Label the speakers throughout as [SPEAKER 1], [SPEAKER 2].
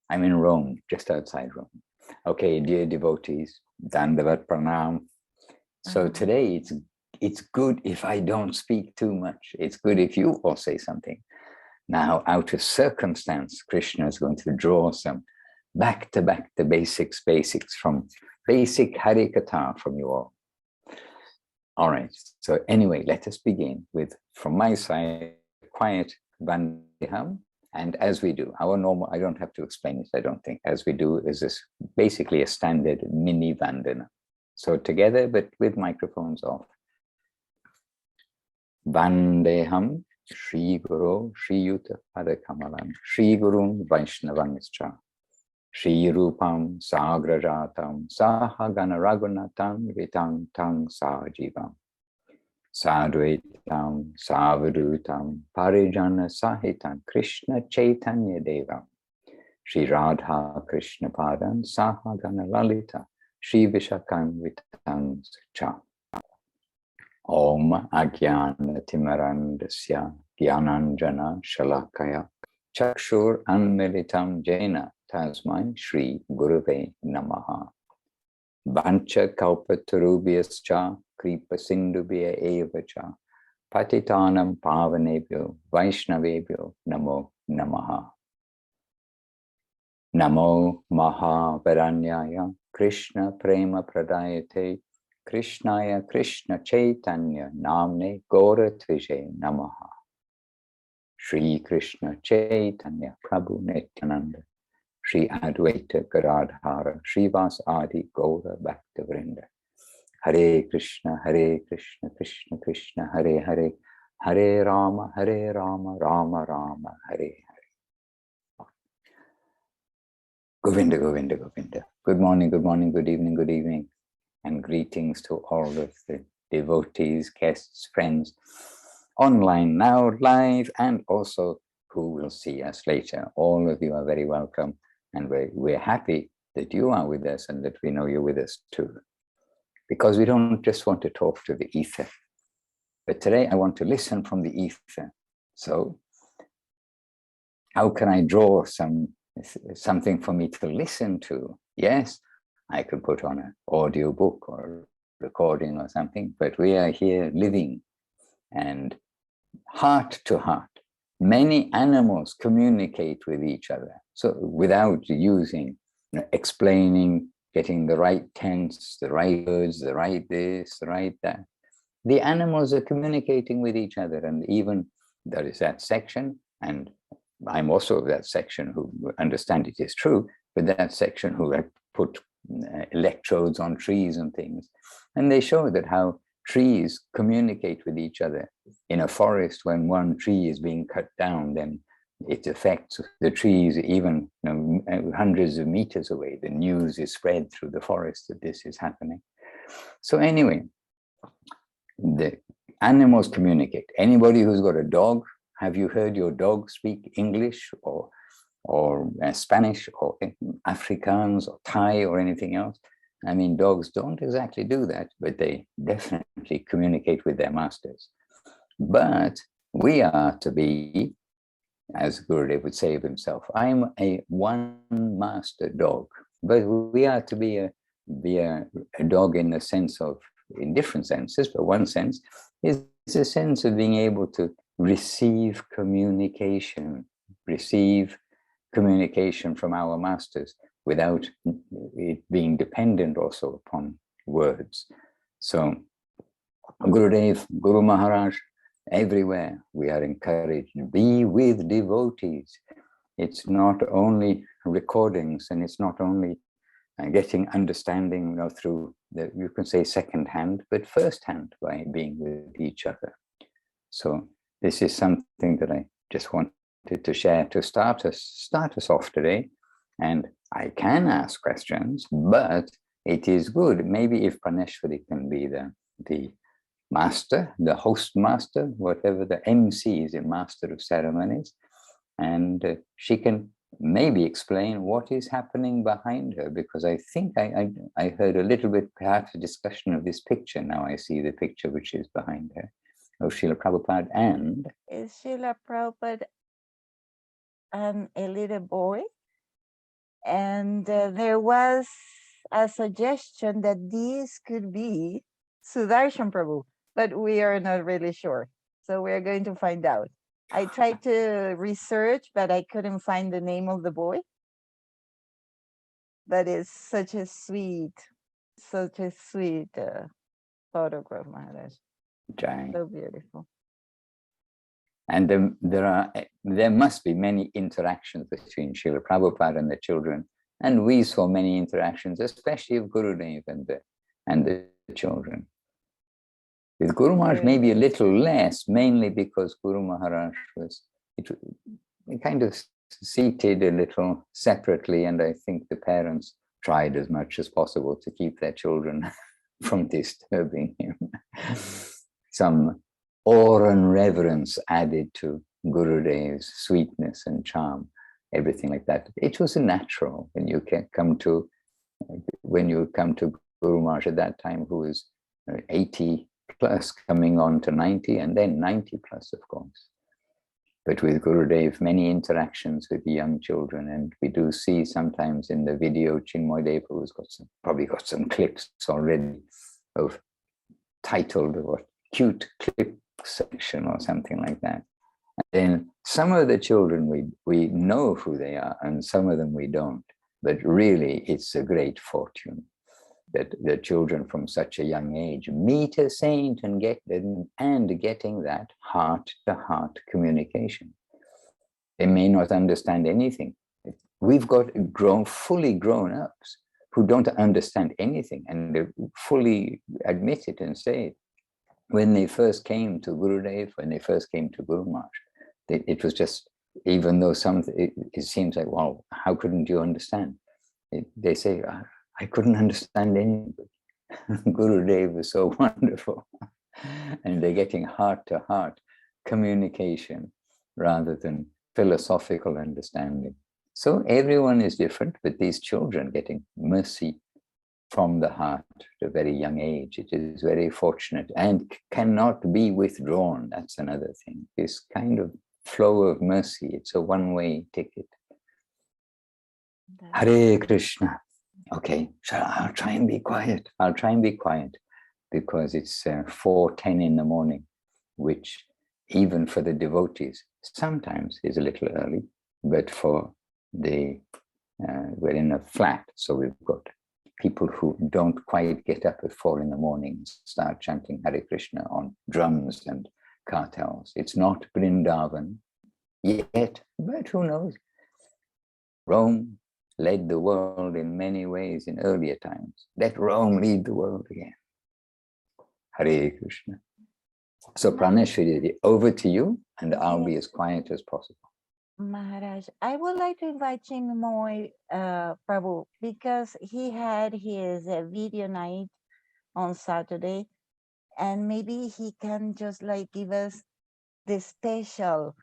[SPEAKER 1] I'm in Rome, just outside Rome. Okay, dear devotees, Dandavat Pranam. So today it's good if I don't speak too much. It's good if you all say something. Now, out of circumstance, Krishna is going to draw some back to the basics from basic Hare Katha from you all. All right, so anyway, let us begin with, from my side, quiet Vandeham. And as we do, our normal, I don't have to explain it, I don't think, as we do is this basically a standard mini Vandana. So together, but with microphones off. Vandeham Shri Guru Shri Yuta Padakamalam Shri Gurun Vaishnavanischa Shri Rupam Sagrajatam Sahagana Raghunatam Vitam Tang Sajivam Sadvaitam Savadutam Parijana Sahitam Krishna Chaitanya Devam Shri Radha Krishna Padam Sahagana Lalita Shri Vishakam Vitam Cha Om Agyana Timarandasya Gyananjana Shalakaya Chakshur Anmilitam Jena Tasmai Shri Gurave Namaha Vancha Kalpatarubhyascha Kripa Sindubhya Evacha Patitanam Pavanebhyo Vaishnavebhyo Namo Namaha Namo Mahavaranyaya Krishna Prema Pradayate Krishnaya Krishna Chaitanya Namne Gora Tvije Namaha Shri Krishna Chaitanya Prabhu Nityananda Shri Advaita Garadhara Srivas Adi Gora Bhaktavrinda Hare Krishna Krishna Krishna Hare Hare Hare Rama Rama Rama Hare Hare. Govinda Govinda Govinda. Good morning, good evening. And greetings to all of the devotees, guests, friends, online now, live, and also who will see us later. All of you are very welcome, and we're happy that you are with us and that we know you're with us too. Because we don't just want to talk to the ether, but today I want to listen from the ether. So how can I draw something for me to listen to? Yes, I could put on an audio book or recording or something, but we are here living and heart to heart. Many animals communicate with each other. So without using, explaining, getting the right tense, the right words, the right this, the right that. The animals are communicating with each other. And even there is that section, and I'm also of that section who understand it is true, but that section who have put electrodes on trees and things, and they show that how trees communicate with each other. In a forest, when one tree is being cut down, then it affects the trees even hundreds of meters away. The news is spread through the forest that this is happening. So anyway, the animals communicate. Anybody who's got a dog, have you heard your dog speak English or Spanish or Afrikaans or Thai or anything else? I mean, dogs don't exactly do that, but they definitely communicate with their masters. But we are to be, as Gurudev would say of himself, I'm a one master dog. But we are to be a dog in the sense of, in different senses, but one sense is a sense of being able to receive communication from our masters without it being dependent also upon words. So Gurudev, Guru Maharaj, everywhere we are encouraged to be with devotees. It's not only recordings and it's not only getting understanding through the, you can say second hand, but first hand by being with each other. So this is something that I just wanted to share to start us off today. And I can ask questions, but it is good. Maybe if Praneshwari can be the master, the host master, whatever the MC is, a master of ceremonies, and she can maybe explain what is happening behind her, because I think I heard a little bit, perhaps a discussion of this picture. Now I see the picture which is behind her of Srila Prabhupada. And
[SPEAKER 2] is Srila Prabhupada a little boy? And there was a suggestion that this could be Sudarshan Prabhu, but we are not really sure. So we're going to find out. I tried to research, but I couldn't find the name of the boy. But it's such a sweet photograph, Maharaj.
[SPEAKER 1] Jai.
[SPEAKER 2] So beautiful.
[SPEAKER 1] And there must be many interactions between Srila Prabhupada and the children. And we saw many interactions, especially of Gurudev and the children. With Guru Maharaj, maybe a little less, mainly because Guru Maharaj was kind of seated a little separately, and I think the parents tried as much as possible to keep their children from disturbing him. Some awe and reverence added to Gurudev's sweetness and charm, everything like that. It was natural when you come to Guru Maharaj at that time, who was 80 plus, coming on to 90, and then 90 plus, of course. But with Gurudev, many interactions with the young children, and we do see sometimes in the video, Chinmoy Dev, who's probably got some clips already of titled or cute clip section or something like that. And then some of the children we know who they are, and some of them we don't. But really, it's a great fortune that the children from such a young age meet a saint and getting that heart-to-heart communication. They may not understand anything. We've got fully grown ups who don't understand anything, and they fully admit it and say it. When they first came to Gurudev, when they first came to Guru Maharaj, it was just, even though it seems like, well, how couldn't you understand? They say, I couldn't understand anything. Gurudev was so wonderful. And they're getting heart-to-heart communication rather than philosophical understanding. So everyone is different, but these children getting mercy from the heart at a very young age, it is very fortunate and cannot be withdrawn. That's another thing. This kind of flow of mercy, it's a one-way ticket. Hare Krishna. Okay, so I'll try and be quiet. I'll try and be quiet because it's 4:10 in the morning, which even for the devotees sometimes is a little early, but for we're in a flat, so we've got people who don't quite get up at 4 in the morning and start chanting Hare Krishna on drums and kartals. It's not Vrindavan yet, but who knows? Rome led the world in many ways in earlier times. Let Rome lead the world again. Hare Krishna. So Praneshwari, over to you, and I'll be as quiet as possible.
[SPEAKER 2] Maharaj, I would like to invite Chinmoy Prabhu, because he had his video night on Saturday, and maybe he can just like give us the special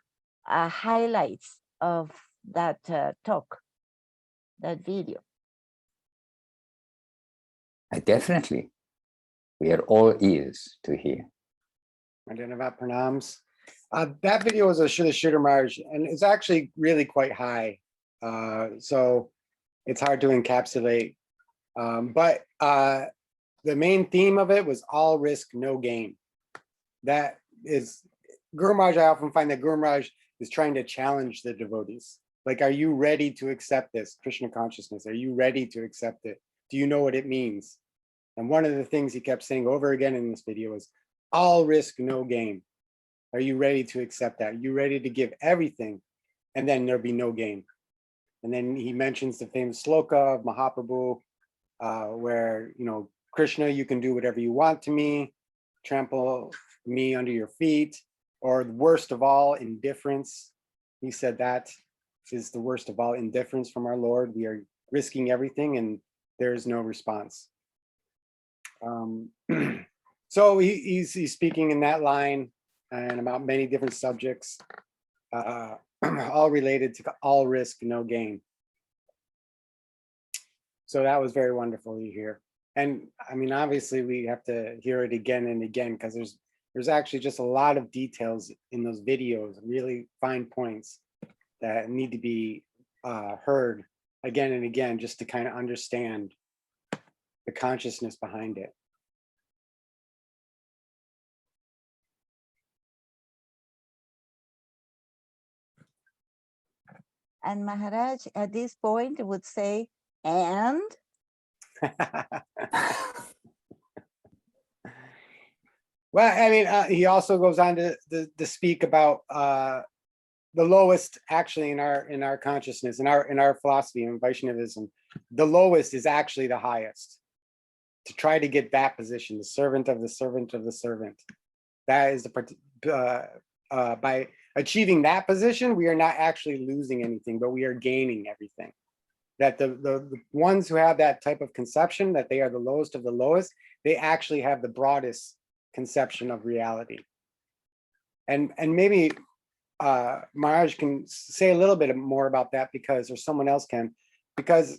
[SPEAKER 2] highlights of that talk, that video.
[SPEAKER 1] Definitely. We are all ears to hear.
[SPEAKER 3] Madhanavat Pranams. That video was a Shuddha Maharaj, and it's actually really quite high. So it's hard to encapsulate. But the main theme of it was all risk, no gain. That is, Guru Maharaj, I often find that Guru Maharaj is trying to challenge the devotees. Like, are you ready to accept this Krishna consciousness? Are you ready to accept it? Do you know what it means? And one of the things he kept saying over again in this video is, all risk, no gain. Are you ready to accept that? Are you ready to give everything? And then there'll be no gain. And then he mentions the famous sloka of Mahaprabhu, where, you know, Krishna, you can do whatever you want to me, trample me under your feet, or the worst of all, indifference. He said that is the worst of all, indifference from our Lord. We are risking everything and there's no response. So he's speaking in that line and about many different subjects, all related to all risk, no gain. So that was very wonderful to hear. And I mean, obviously we have to hear it again and again, because there's actually just a lot of details in those videos, really fine points that need to be heard again and again, just to kind of understand the consciousness behind it.
[SPEAKER 2] And Maharaj at this point would say, and
[SPEAKER 3] Well, I mean, he also goes on to speak about the lowest, actually, in our consciousness, in our philosophy in Vaishnavism, the lowest is actually the highest. To try to get that position, the servant of the servant of the servant. That is the by achieving that position, we are not actually losing anything, but we are gaining everything. That the ones who have that type of conception, that they are the lowest of the lowest, they actually have the broadest conception of reality. And maybe Maharaj can say a little bit more about that, because, or someone else can, because,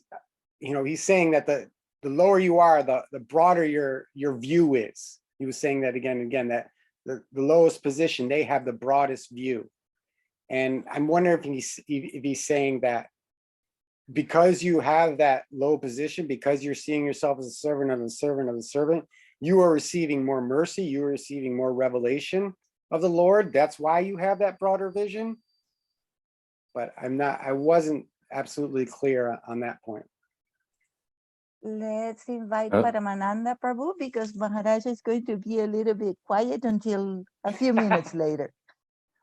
[SPEAKER 3] you know, he's saying that the lower you are, the broader your view is. He was saying that again and again, that the lowest position, they have the broadest view. And I'm wondering if he's saying that because you have that low position, because you're seeing yourself as a servant of the servant of the servant, you are receiving more mercy, you are receiving more revelation of the Lord. That's why you have that broader vision. But I wasn't absolutely clear on that point.
[SPEAKER 2] let's invite Paramananda Prabhu, because Maharaj is going to be a little bit quiet until a few minutes later.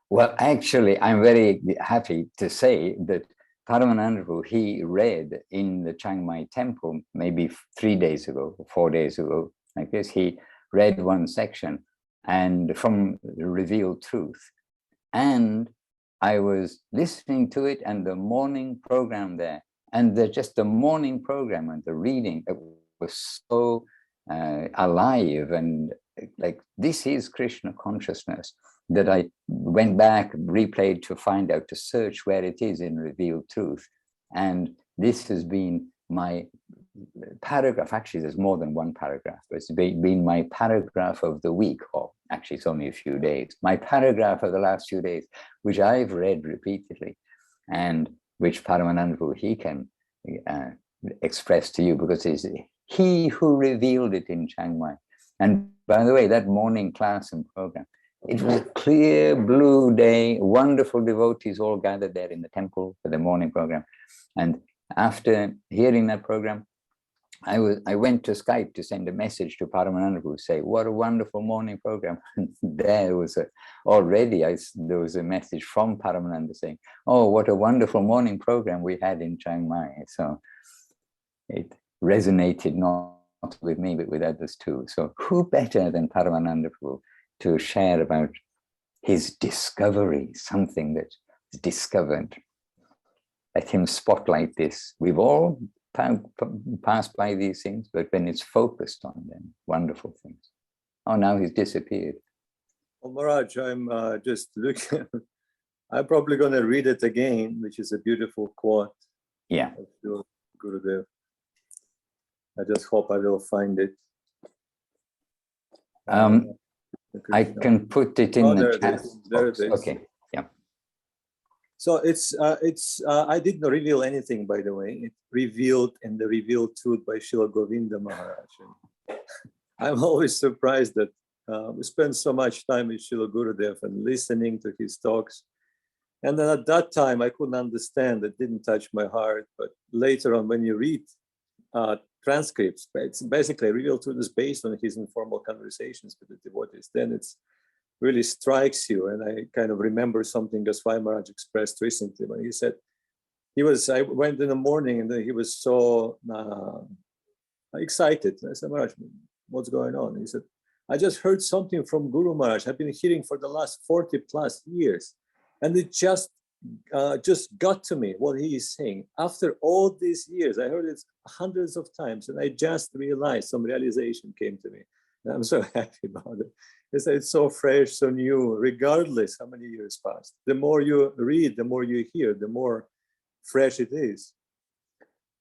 [SPEAKER 1] Well, actually, I'm very happy to say that Paramananda Prabhu, he read in the Chiang Mai temple maybe 3 days ago, 4 days ago, like this, he read one section and from the Revealed Truth. And I was listening to it and the morning program there, and just the morning program and the reading, it was so alive, and like, this is Krishna consciousness, that I went back, replayed to find out, to search where it is in Revealed Truth. And this has been my paragraph. Actually, there's more than one paragraph, but it's been my paragraph of the week, or actually it's only a few days, my paragraph of the last few days, which I've read repeatedly, and which Paramananda, he can express to you, because it's he who revealed it in Chiang Mai. And by the way, that morning class and program, it was a clear blue day, wonderful devotees all gathered there in the temple for the morning program. And after hearing that program, I went to Skype to send a message to Paramananda Prabhu, say, what a wonderful morning program. And there was there was a message from Paramananda saying, oh, what a wonderful morning program we had in Chiang Mai. So it resonated not with me, but with others too. So who better than Paramananda Prabhu to share about his discovery, something that is discovered. Let him spotlight this. We've all passed by these things, but when it's focused on them, wonderful things. Oh, now he's disappeared.
[SPEAKER 4] Well, Maharaj, I'm just looking. I'm probably going to read it again, which is a beautiful quote.
[SPEAKER 1] Yeah.
[SPEAKER 4] Of your Gurudev. I just hope I will find it.
[SPEAKER 1] I can put it in the chat.
[SPEAKER 4] There it is.
[SPEAKER 1] Okay. Yeah.
[SPEAKER 4] So it's I didn't reveal anything, by the way. It revealed in the Revealed Truth by Srila Govinda Maharaj. I'm always surprised that we spend so much time with Srila Gurudev and listening to his talks. And then at that time, I couldn't understand. It didn't touch my heart. But later on, when you read transcripts, it's basically Revealed Truth is based on his informal conversations with the devotees. Then it's really strikes you. And I kind of remember something Goswami Maharaj expressed recently when he said, I went in the morning and he was so excited. I said, Maharaj, what's going on? He said, I just heard something from Guru Maharaj. I've been hearing for the last 40 plus years. And it just got to me what he is saying. After all these years, I heard it hundreds of times, and I just realized, some realization came to me. And I'm so happy about it. It's so fresh, so new, regardless how many years passed. The more you read, the more you hear, the more fresh it is.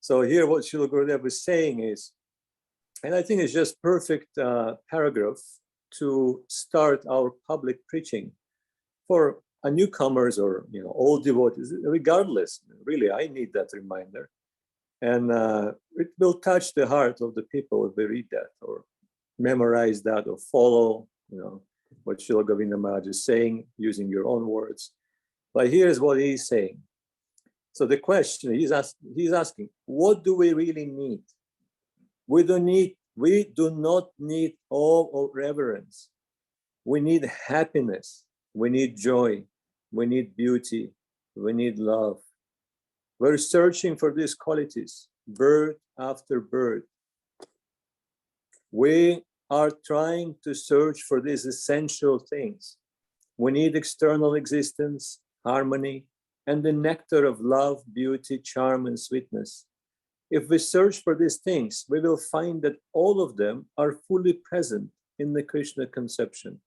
[SPEAKER 4] So here what Srila Gurudev is saying is, and I think it's just perfect paragraph to start our public preaching for newcomers or old devotees, regardless. Really, I need that reminder And it will touch the heart of the people if they read that or memorize that or follow, what Srila Govinda Maharaj is saying using your own words. But here's what he's saying. So the question he's asking, what do we really need? We do not need awe or reverence. We need happiness. We need joy. We need beauty. We need love. We're searching for these qualities, birth after birth. We are trying to search for these essential things. We need external existence, harmony, and the nectar of love, beauty, charm, and sweetness. If we search for these things, we will find that all of them are fully present in the Krishna conception.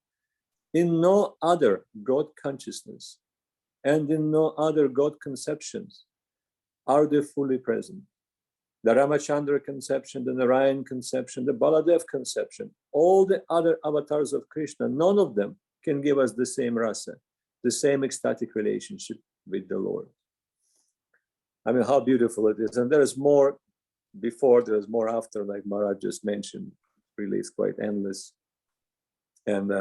[SPEAKER 4] In no other God consciousness and in no other God conceptions are they fully present. The Ramachandra conception, the Narayan conception, the Baladev conception, all the other avatars of Krishna, none of them can give us the same rasa, the same ecstatic relationship with the Lord. I mean, how beautiful it is. And there is more before, there is more after, like Maharaj just mentioned. Really, it's quite endless. And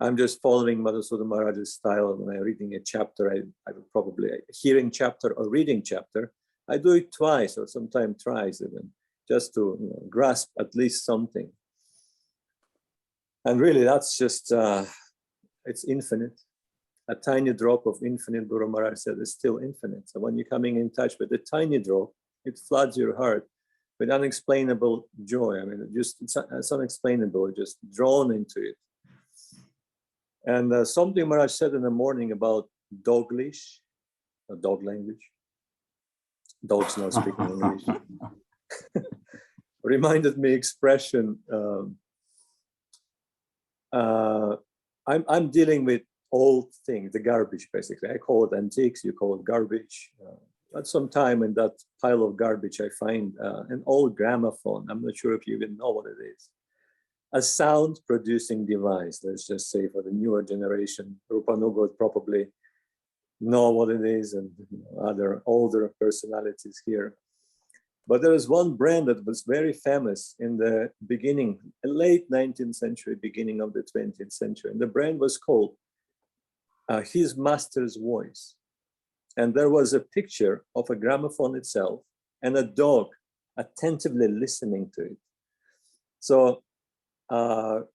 [SPEAKER 4] I'm just following Madhusudana Maharaj's style. When I'm reading a chapter, I would probably, hearing chapter or reading chapter, I do it twice or sometimes thrice even, just to grasp at least something. And really, that's just, it's infinite. A tiny drop of infinite, Guru Maharaj said, is still infinite. So when you're coming in touch with a tiny drop, it floods your heart with unexplainable joy. I mean, it's unexplainable, just drawn into it. And something Maharaj said in the morning about doglish, dog language. Dogs not speaking English. Reminded me expression. I'm dealing with old things, the garbage basically. I call it antiques, you call it garbage. At some time in that pile of garbage, I find an old gramophone. I'm not sure if you even know what it is. A sound producing device, let's just say for the newer generation. Rupanuga would probably know what it is, and other older personalities here. But there is one brand that was very famous in the beginning, late 19th century, beginning of the 20th century. And the brand was called His Master's Voice. And there was a picture of a gramophone itself and a dog attentively listening to it. So Srila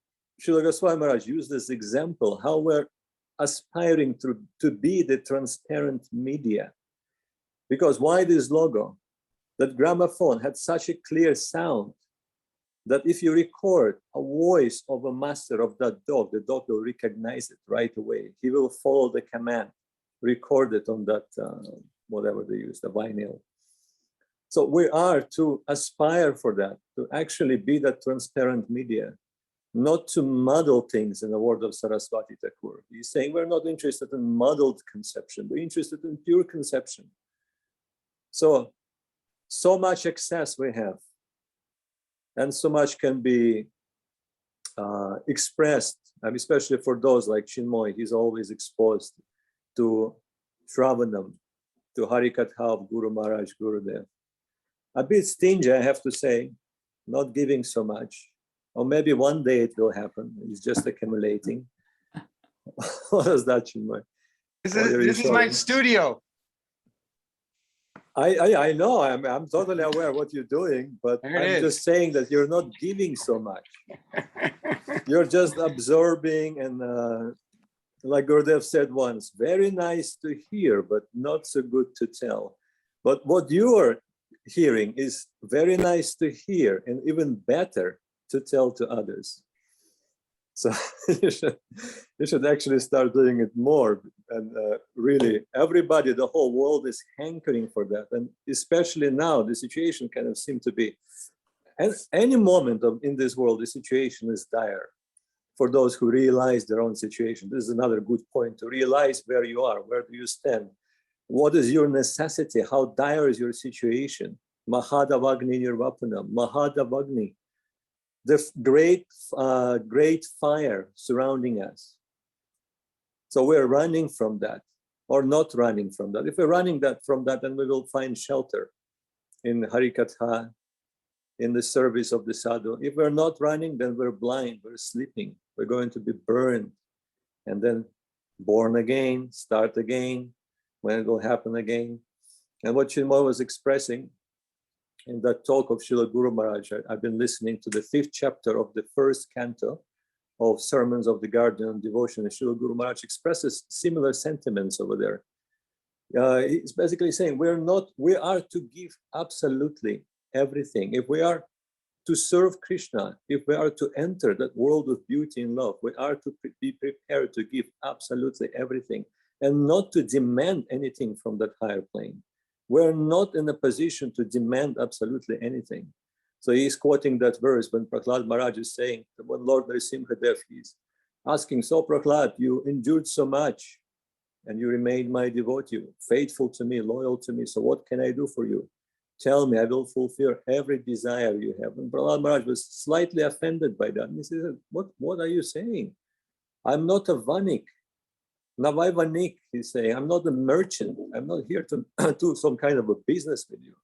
[SPEAKER 4] Goswami Maharaj used this example, how we're aspiring to be the transparent media. Because why this logo? That gramophone had such a clear sound that if you record a voice of a master of that dog, the dog will recognize it right away. He will follow the command, record it on that, whatever they use, the vinyl. So we are to aspire for that, to actually be that transparent media, not to muddle things, in the word of Saraswati Thakur. He's saying we're not interested in muddled conception, we're interested in pure conception. So much excess we have, and so much can be expressed, especially for those like Chinmoy. He's always exposed to Shravanam, to Harikatha of Guru Maharaj, Gurudev. A bit stingy, I have to say, not giving so much. Or maybe one day it will happen. It's just accumulating. What is that, Chinmoy?
[SPEAKER 3] This is my studio.
[SPEAKER 4] I know, I'm totally aware of what you're doing, but I'm just saying that you're not giving so much. You're just absorbing, and like Gurudev said once, very nice to hear, but not so good to tell. But what you are hearing is very nice to hear, and even better to tell to others. So you should actually start doing it more. And really, everybody, the whole world is hankering for that. And especially now, the situation kind of seems to be, at any moment in this world, the situation is dire for those who realize their own situation. This is another good point, to realize where you are, where do you stand? What is your necessity? How dire is your situation? Mahadavagni nirvapanam, Mahadavagni. The great fire surrounding us. So we're running from that, or not running from that. If we're running from that, then we will find shelter. in Harikatha, in the service of the sadhu. If we're not running, then we're blind, we're sleeping, we're going to be burned, and then born again, start again, when it will happen again. And what Chinmoy was expressing in that talk of Srila Guru Maharaj, I've been listening to the 5th chapter of the 1st canto of Sermons of the Guardian on Devotion, and Srila Guru Maharaj expresses similar sentiments over there. He's basically saying we are to give absolutely everything. If we are to serve Krishna, if we are to enter that world of beauty and love, we are to be prepared to give absolutely everything and not to demand anything from that higher plane. We're not in a position to demand absolutely anything. So he's quoting that verse when Prahlad Maharaj is saying, when Lord Nrsimhadev is asking, so Prahlad, you endured so much and you remained my devotee, faithful to me, loyal to me. So what can I do for you? Tell me, I will fulfill every desire you have. And Prahlad Maharaj was slightly offended by that. And he said, what are you saying? I'm not a vanik. Navai vanik, he's saying, I'm not a merchant. I'm not here to do some kind of a business with you.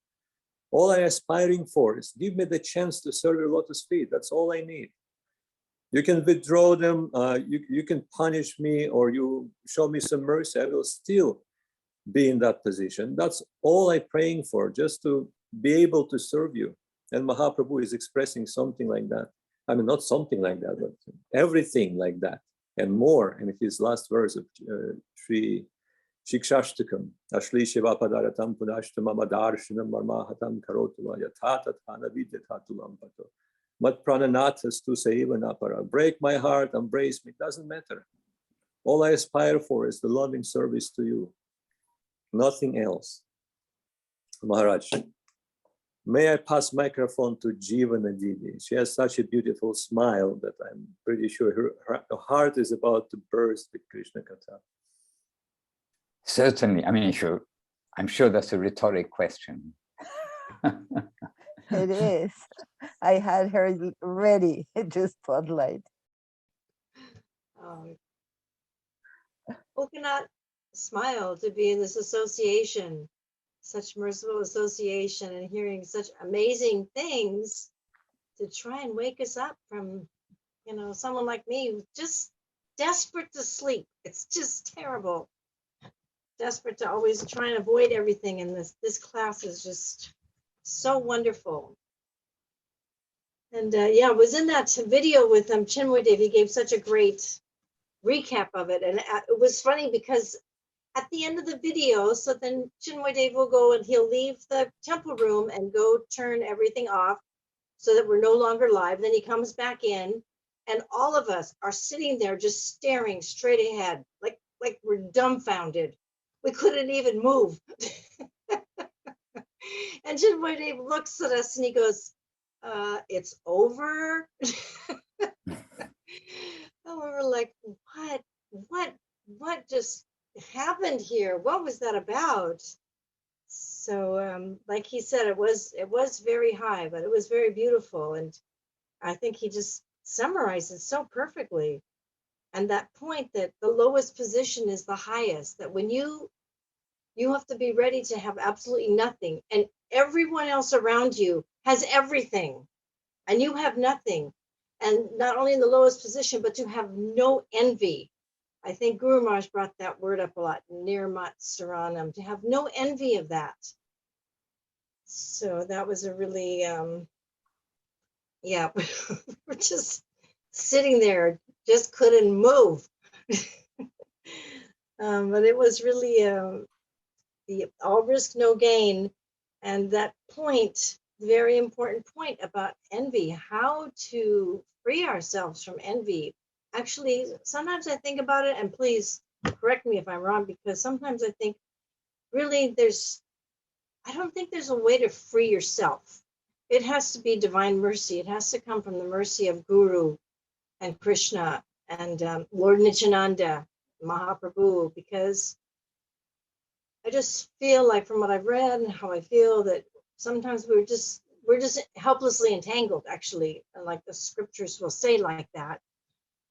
[SPEAKER 4] All I'm aspiring for is give me the chance to serve your lotus feet. That's all I need. You can withdraw them, you can punish me, or you show me some mercy. I will still be in that position. That's all I'm praying for, just to be able to serve you. And Mahaprabhu is expressing something like that. I mean, not something like that, but everything like that and more in his last verse of Sri Shikshashtakam. Ashli Shiva Padaratam Punashtamam Adarshanam Marmahatam Karotula Yatata Thana Vidyatatulam Pato. Mat Prananathas tu Saiva Napara. Break my heart, embrace me, doesn't matter. All I aspire for is the loving service to you. Nothing else. Maharaj, may I pass microphone to Jivana Didi? She has such a beautiful smile that I'm pretty sure her heart is about to burst with Krishna Katha.
[SPEAKER 1] Certainly. I mean, sure. I'm sure that's a rhetoric question.
[SPEAKER 2] It is. I had her ready to spotlight.
[SPEAKER 5] Who cannot smile to be in this association, such merciful association, and hearing such amazing things to try and wake us up from, someone like me who's just desperate to sleep. It's just terrible. Desperate to always try and avoid everything. And this class is just so wonderful. And I was in that video with Chinmoy Dev. He gave such a great recap of it. And it was funny because at the end of the video, so then Chinmoy Dev will go and he'll leave the temple room and go turn everything off so that we're no longer live. Then he comes back in and all of us are sitting there just staring straight ahead, like we're dumbfounded. We couldn't even move. And Chinmoy Dev looks at us and he goes, it's over. And we were like, what just happened here? What was that about? So like he said, it was very high, but it was very beautiful. And I think he just summarized it so perfectly. And that point that the lowest position is the highest, that when you have to be ready to have absolutely nothing, and everyone else around you has everything, and you have nothing. And not only in the lowest position, but to have no envy. I think Guru Maharaj brought that word up a lot, nirmat saranam, to have no envy of that. So that was a really, we're just sitting there, just couldn't move. But it was really the all risk, no gain. And that point, very important point about envy, how to free ourselves from envy. Actually, sometimes I think about it, and please correct me if I'm wrong, because sometimes I think really I don't think there's a way to free yourself. It has to be divine mercy. It has to come from the mercy of Guru and Krishna and Lord Nityananda, Mahaprabhu, because I just feel like from what I've read and how I feel that sometimes we're just helplessly entangled, actually, and like the scriptures will say like that.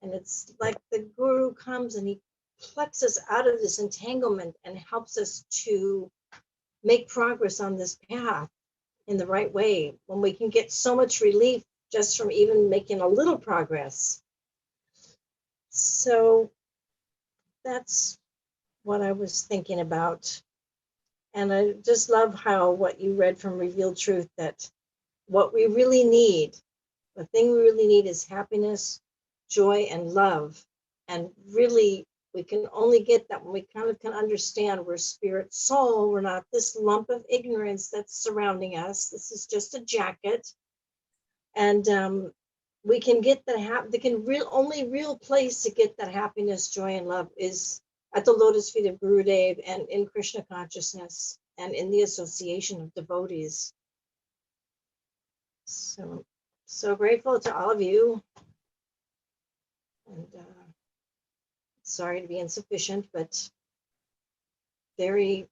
[SPEAKER 5] And it's like the Guru comes and he plucks us out of this entanglement and helps us to make progress on this path. in the right way, when we can get so much relief just from even making a little progress. So that's what I was thinking about. And I just love how what you read from Revealed Truth, that what we really need, the thing we really need is happiness, joy, and love. And really, we can only get that when we kind of can understand we're spirit soul. We're not this lump of ignorance that's surrounding us. This is just a jacket. And we can get the only real place to get that happiness, joy, and love is at the lotus feet of Gurudev and in Krishna consciousness and in the association of devotees. So grateful to all of you. And sorry to be insufficient, but very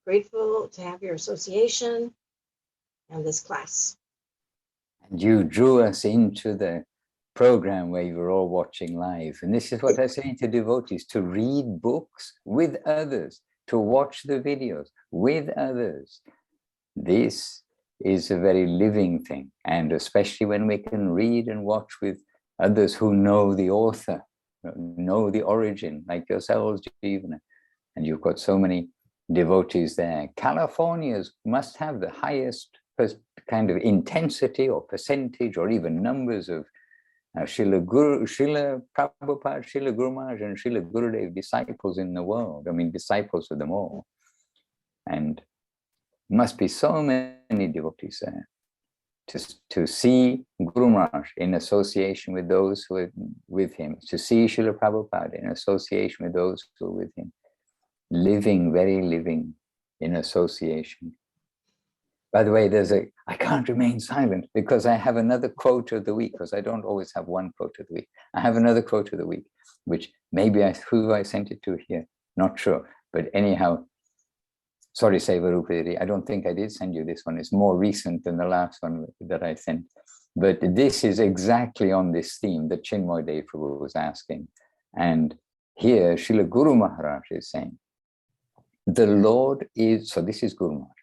[SPEAKER 5] grateful to have your association and this class.
[SPEAKER 1] And you drew us into the program where you were all watching live. And this is what I say to devotees, to read books with others, to watch the videos with others. This is a very living thing. And especially when we can read and watch with others who know the author, know the origin, like yourselves, Jeevana. And you've got so many devotees there. Californians must have the highest kind of intensity or percentage or even numbers of Srila Prabhupada, Srila Guru Maharaj, and Srila Gurudev disciples in the world. I mean, disciples of them all. And must be so many devotees there to see Guru Maharaj in association with those who are with him, to see Srila Prabhupada in association with those who are with him, very living in association. By the way, I can't remain silent because I have another quote of the week, because I don't always have one quote of the week. I have another quote of the week, which maybe who I sent it to here, not sure. But anyhow, sorry, Sevarupiri, I don't think I did send you this one. It's more recent than the last one that I sent. But this is exactly on this theme that Chinmoy Dev Prabhu was asking. And here, Srila Guru Maharaj is saying, the Lord is, so this is Guru Maharaj,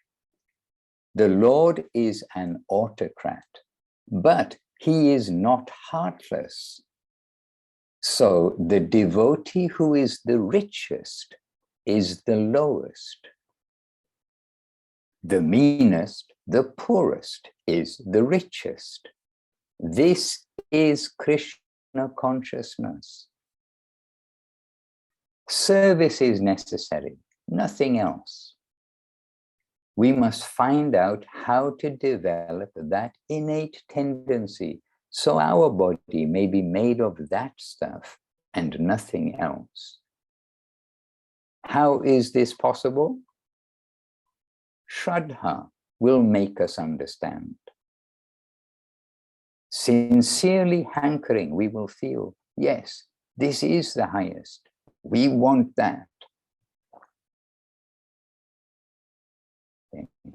[SPEAKER 1] the Lord is an autocrat, but he is not heartless. So the devotee who is the richest is the lowest. The meanest, the poorest is the richest. This is Krishna consciousness. Service is necessary, nothing else. We must find out how to develop that innate tendency so our body may be made of that stuff and nothing else. How is this possible? Shraddha will make us understand. Sincerely hankering, we will feel, yes, this is the highest. We want that.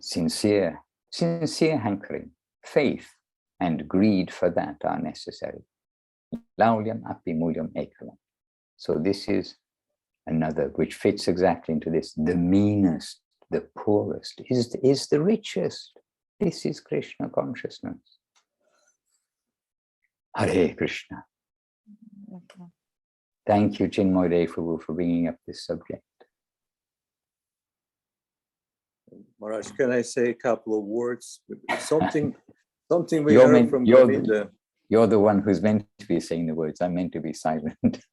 [SPEAKER 1] Sincere hankering, faith, and greed for that are necessary. Laulyam api mulyam ekalam. So this is another which fits exactly into this. The meanest, the poorest is the richest. This is Krishna consciousness. Hare Krishna.
[SPEAKER 2] Okay.
[SPEAKER 1] Thank you, Chinmoy Dev Prabhu, for bringing up this subject.
[SPEAKER 4] Maharaj, can I say a couple of words? Something we heard from Govinda.
[SPEAKER 1] You're the one who's meant to be saying the words. I'm meant to be silent.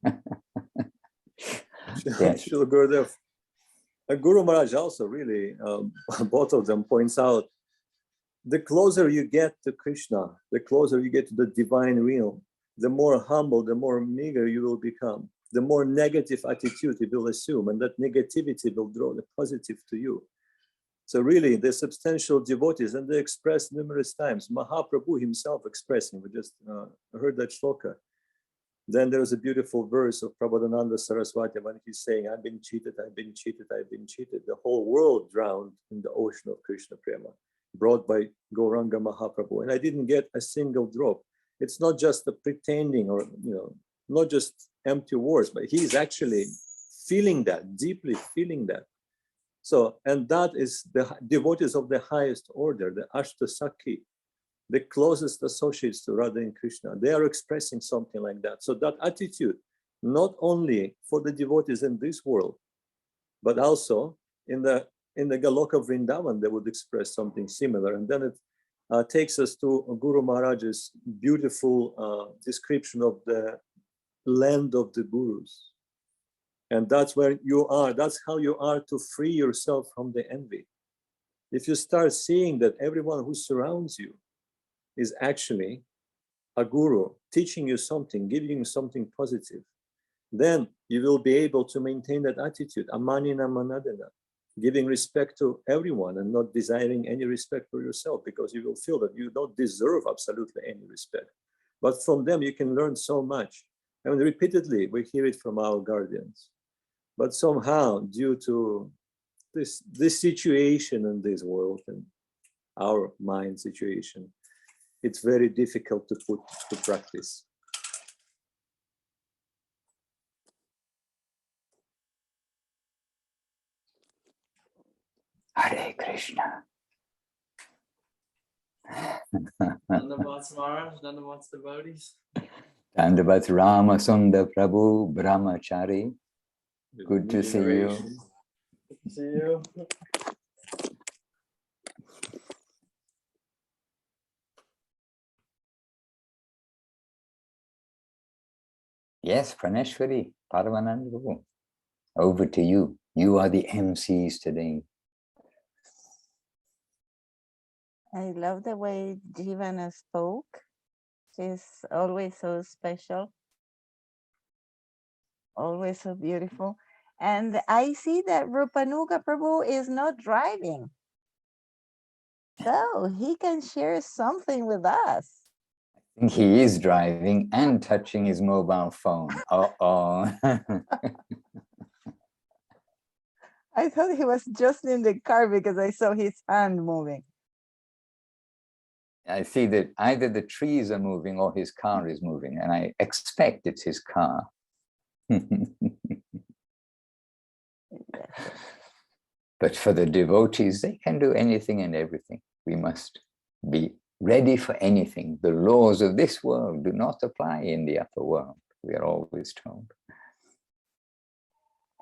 [SPEAKER 1] Yes.
[SPEAKER 4] Srila Gurudev. And Guru Maharaj also really, both of them points out, the closer you get to Krishna, the closer you get to the divine realm, the more humble, the more meager you will become, the more negative attitude you will assume, and that negativity will draw the positive to you. So really, the substantial devotees, and they expressed numerous times, Mahaprabhu himself expressing, we just heard that shloka. Then there was a beautiful verse of Prabhupada Saraswati when he's saying, I've been cheated, I've been cheated, I've been cheated. The whole world drowned in the ocean of Krishna Prema, brought by Gauranga Mahaprabhu. And I didn't get a single drop. It's not just the pretending or, not just empty words, but he's actually feeling that, deeply feeling that. So, and that is the devotees of the highest order, the Ashtasakhi, the closest associates to Radha and Krishna. They are expressing something like that. So that attitude, not only for the devotees in this world, but also in the Galoka Vrindavan, they would express something similar. And then it takes us to Guru Maharaj's beautiful description of the land of the Gurus. And that's where you are. That's how you are to free yourself from the envy. If you start seeing that everyone who surrounds you is actually a guru teaching you something, giving you something positive, then you will be able to maintain that attitude, amanina manadana, giving respect to everyone and not desiring any respect for yourself, because you will feel that you don't deserve absolutely any respect. But from them, you can learn so much. I mean, repeatedly, we hear it from our guardians. But somehow, due to this situation in this world and our mind situation, it's very difficult to put to practice.
[SPEAKER 1] Hare Krishna.
[SPEAKER 6] Dandavats Maharaj, Dandavats devotees.
[SPEAKER 1] Dandavats Rama Sundar Prabhu Brahmachari. Good to see you.
[SPEAKER 6] Good to see you.
[SPEAKER 1] Yes, Praneshwari, Paramanand Prabhu. Over to you. You are the MCs today.
[SPEAKER 2] I love the way Jivana spoke. She's always so special, always so beautiful. And I see that Rupanuga Prabhu is not driving. So he can share something with us.
[SPEAKER 1] I think he is driving and touching his mobile phone. Uh-oh.
[SPEAKER 2] I thought he was just in the car because I saw his hand moving.
[SPEAKER 1] I see that either the trees are moving or his car is moving, and I expect it's his car. But for the devotees, they can do anything and everything. We must be ready for anything. The laws of this world do not apply in the upper world, we are always told.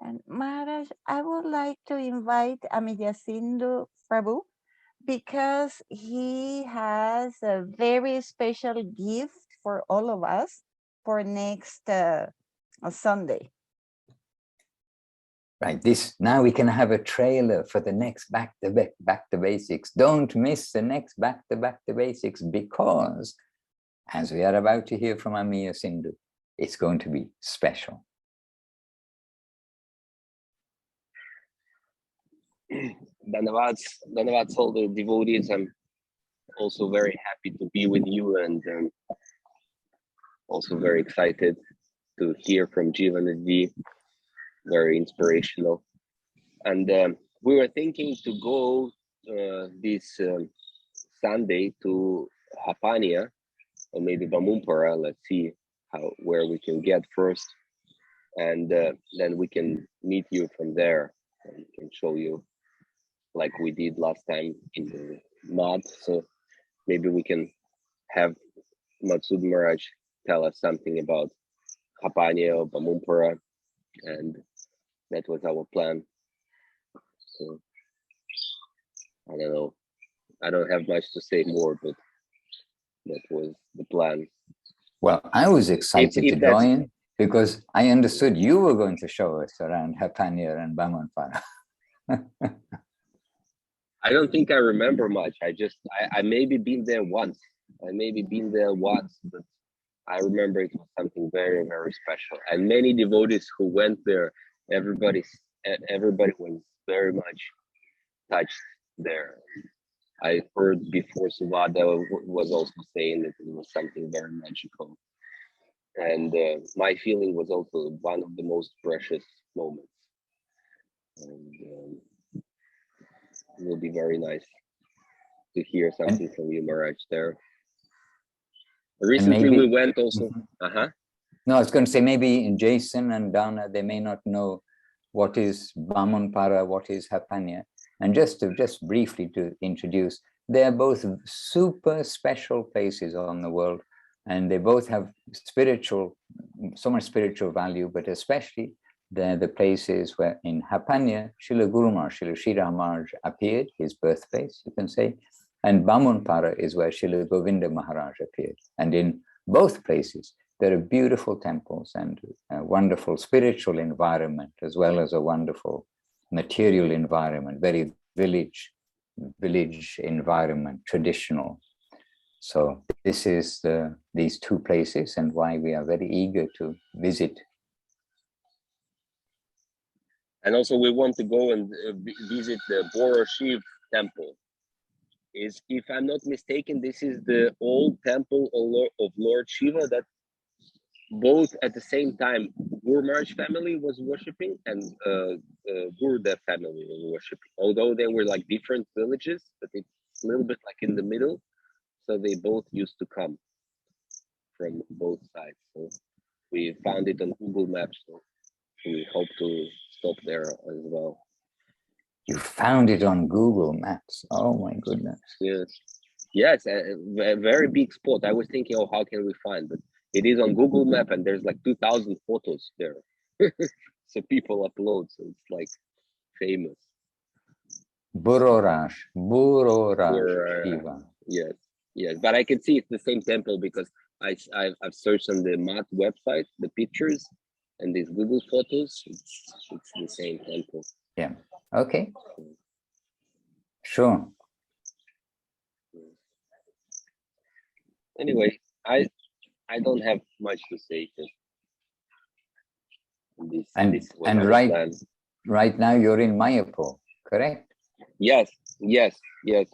[SPEAKER 2] And Maharaj, I would like to invite Amidyasindu Prabhu because he has a very special gift for all of us for next Sunday.
[SPEAKER 1] Right, now we can have a trailer for the next Back to Basics. Don't miss the next Back to Basics, because as we are about to hear from Amiya Sindhu, it's going to be special.
[SPEAKER 7] Dhanavats all the devotees. I'm also very happy to be with you, and also very excited to hear from Jivanji. Very inspirational. And we were thinking to go this Sunday to Hapania or maybe Bamumpara. Let's see where we can get first, and then we can meet you from there and can show you like we did last time in the mud. So maybe we can have Matsud Maharaj tell us something about Hapania or Bamumpara, and that was our plan. So I don't know. I don't have much to say more, but that was the plan.
[SPEAKER 1] Well, I was excited to join because I understood you were going to show us around Hapania and Bamanpara.
[SPEAKER 7] I don't think I remember much. I maybe been there once. But I remember it was something very, very special. And many devotees who went there, everybody was very much touched there. I heard before Suvada was also saying that it was something very magical. And my feeling was also one of the most precious moments. And it will be very nice to hear something from you, Maharaj, there. Recently we went also.
[SPEAKER 1] No, I was going to say maybe Jason and Donna, they may not know what is Bamunpara, what is Hapanya. And just briefly to introduce, they're both super special places on the world, and they both have so much spiritual value, but especially they're the places where in Hapanya, Srila Guru Maharaj, Srila Sri Maharaj appeared, his birthplace, you can say, and Bamunpara is where Srila Govinda Maharaj appeared. And in both places, there are beautiful temples and a wonderful spiritual environment, as well as a wonderful material environment, very village environment, traditional. So this is these two places and why we are very eager to visit.
[SPEAKER 7] And also we want to go and visit the Boro Shiv temple. If I'm not mistaken, this is the old temple of Lord Shiva that both at the same time Guru Maharaj family was worshipping and Gurudev family was worshipping. Although they were like different villages, but it's a little bit like in the middle. So they both used to come from both sides. So we found it on Google Maps. So we hope to stop there as well.
[SPEAKER 1] You found it on Google Maps. Oh my goodness.
[SPEAKER 7] Yes. Yes, a very big spot. I was thinking, oh, how can we find? But it is on Google Map and there's like 2,000 photos there. So people upload, so it's like famous.
[SPEAKER 1] Buroraj Shiva.
[SPEAKER 7] Yes, yes. But I can see it's the same temple because I've searched on the MAT website, the pictures and these Google photos. It's the same temple.
[SPEAKER 1] Yeah. Okay. Sure.
[SPEAKER 7] Anyway, I don't have much to say.
[SPEAKER 1] Right now you're in Mayapur, correct?
[SPEAKER 7] Yes.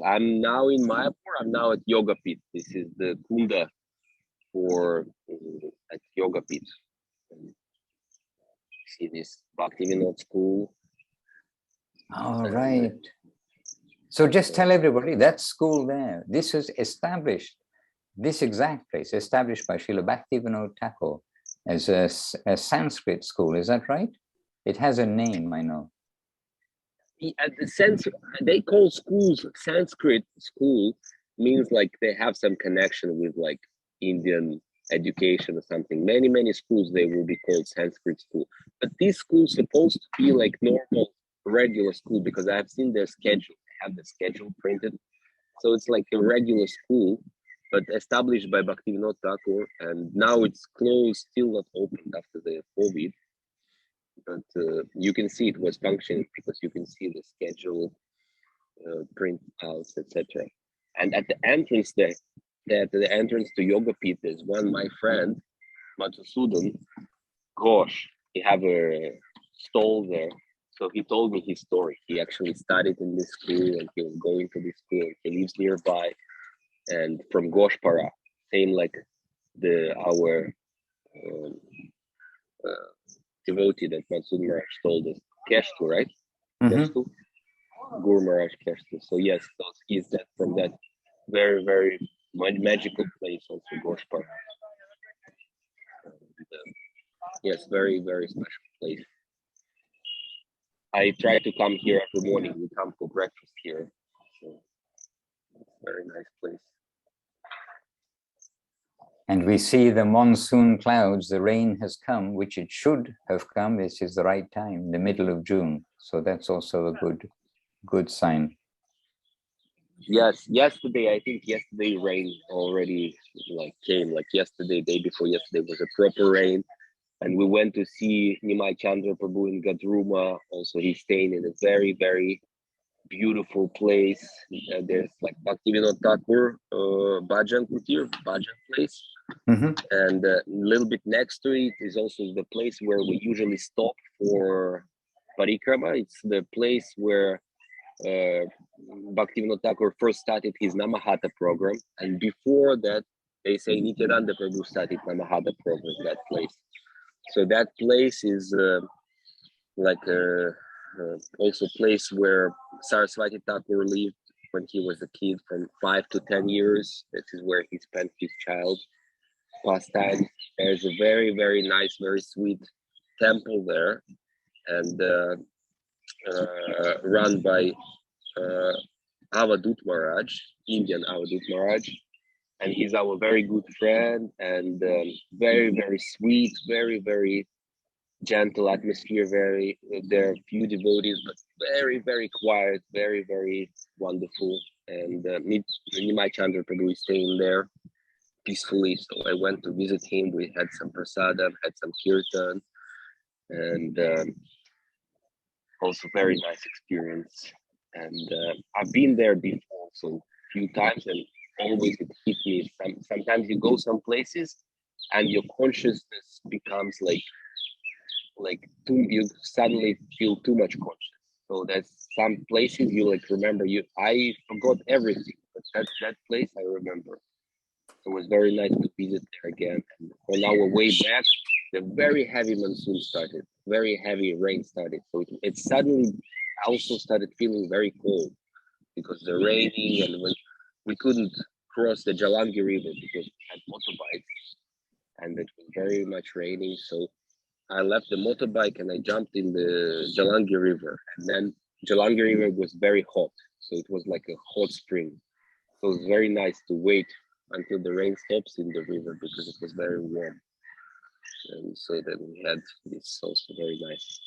[SPEAKER 7] I'm now in Mayapur. I'm now at Yoga Pit. This is the Kunda at Yoga Pit. See this Bhaktivinoda school.
[SPEAKER 1] All right. So just tell everybody that school there. This is established. This exact place established by Srila Bhaktivinoda Thakur as a Sanskrit school. Is that right? It has a name, I know.
[SPEAKER 7] The sense they call schools Sanskrit school means like they have some connection with like Indian education or something. Many schools they will be called Sanskrit school, but this school is supposed to be like normal regular school because I've seen their schedule. They have the schedule printed, so it's like a regular school, but established by Bhaktivinoda Thakur, and now it's closed, still not opened after the COVID. But you can see it was functioning because you can see the schedule, print outs, etc. And at the entrance there, at the entrance to Yoga Pit, there's my friend, Madhusudan Ghosh. He have a stall there. So he told me his story. He actually studied in this school and he was going to this school. He lives nearby and from Goshpara, same like our devotee that Mansur Maharaj told us, Keshtu, right? Keshtu? Guru Maharaj Keshtu. So yes, he's that from that very, very magical place also, Goshpara. Yes, very, very special place. I try to come here every morning. We come for breakfast here. So it's a very nice place.
[SPEAKER 1] And we see the monsoon clouds, the rain has come, which it should have come. This is the right time, the middle of June. So that's also a good sign.
[SPEAKER 7] Yes, I think yesterday rain already like came, like yesterday, day before yesterday was a proper rain. And we went to see Nimai Chandra Prabhu in Gadruma. Also, he's staying in a very, very beautiful place. There's like Bhaktivinoda Thakur Bhajan Kutir, Bhajan place. And a little bit next to it is also the place where we usually stop for parikrama. It's the place where Bhaktivinoda Thakur first started his Namahata program. And before that, they say Nityananda Prabhu started Namahata program, that place. So that place is also place where Saraswati Thakur lived when he was a kid from 5 to 10 years. This is where he spent his child pastime. There's a very, very nice, very sweet temple there. and run by Avadut Maharaj, Indian Avadut Maharaj. And he's our very good friend and very, very sweet, very, very gentle atmosphere. There are few devotees, but very, very quiet, very, very wonderful. And Nimai Chandra Prabhu is staying there peacefully. So I went to visit him. We had some prasadam, had some kirtan, and also very nice experience. And I've been there before, so a few times, and always it hit me. Sometimes you go some places, and your consciousness becomes you suddenly feel too much conscious. So there's some places you remember. I forgot everything, but that place I remember. It was very nice to visit there again. And on our way back, the very heavy monsoon started, very heavy rain started. So it suddenly also started feeling very cold because the raining, and when we couldn't cross the Jalangi River because we had motorbikes and it was very much raining. So I left the motorbike and I jumped in the Jalangi River. And then Jalangi River was very hot. So it was like a hot spring. So it was very nice to wait until the rain stops in the river because it was very warm. And so then we had this also very nice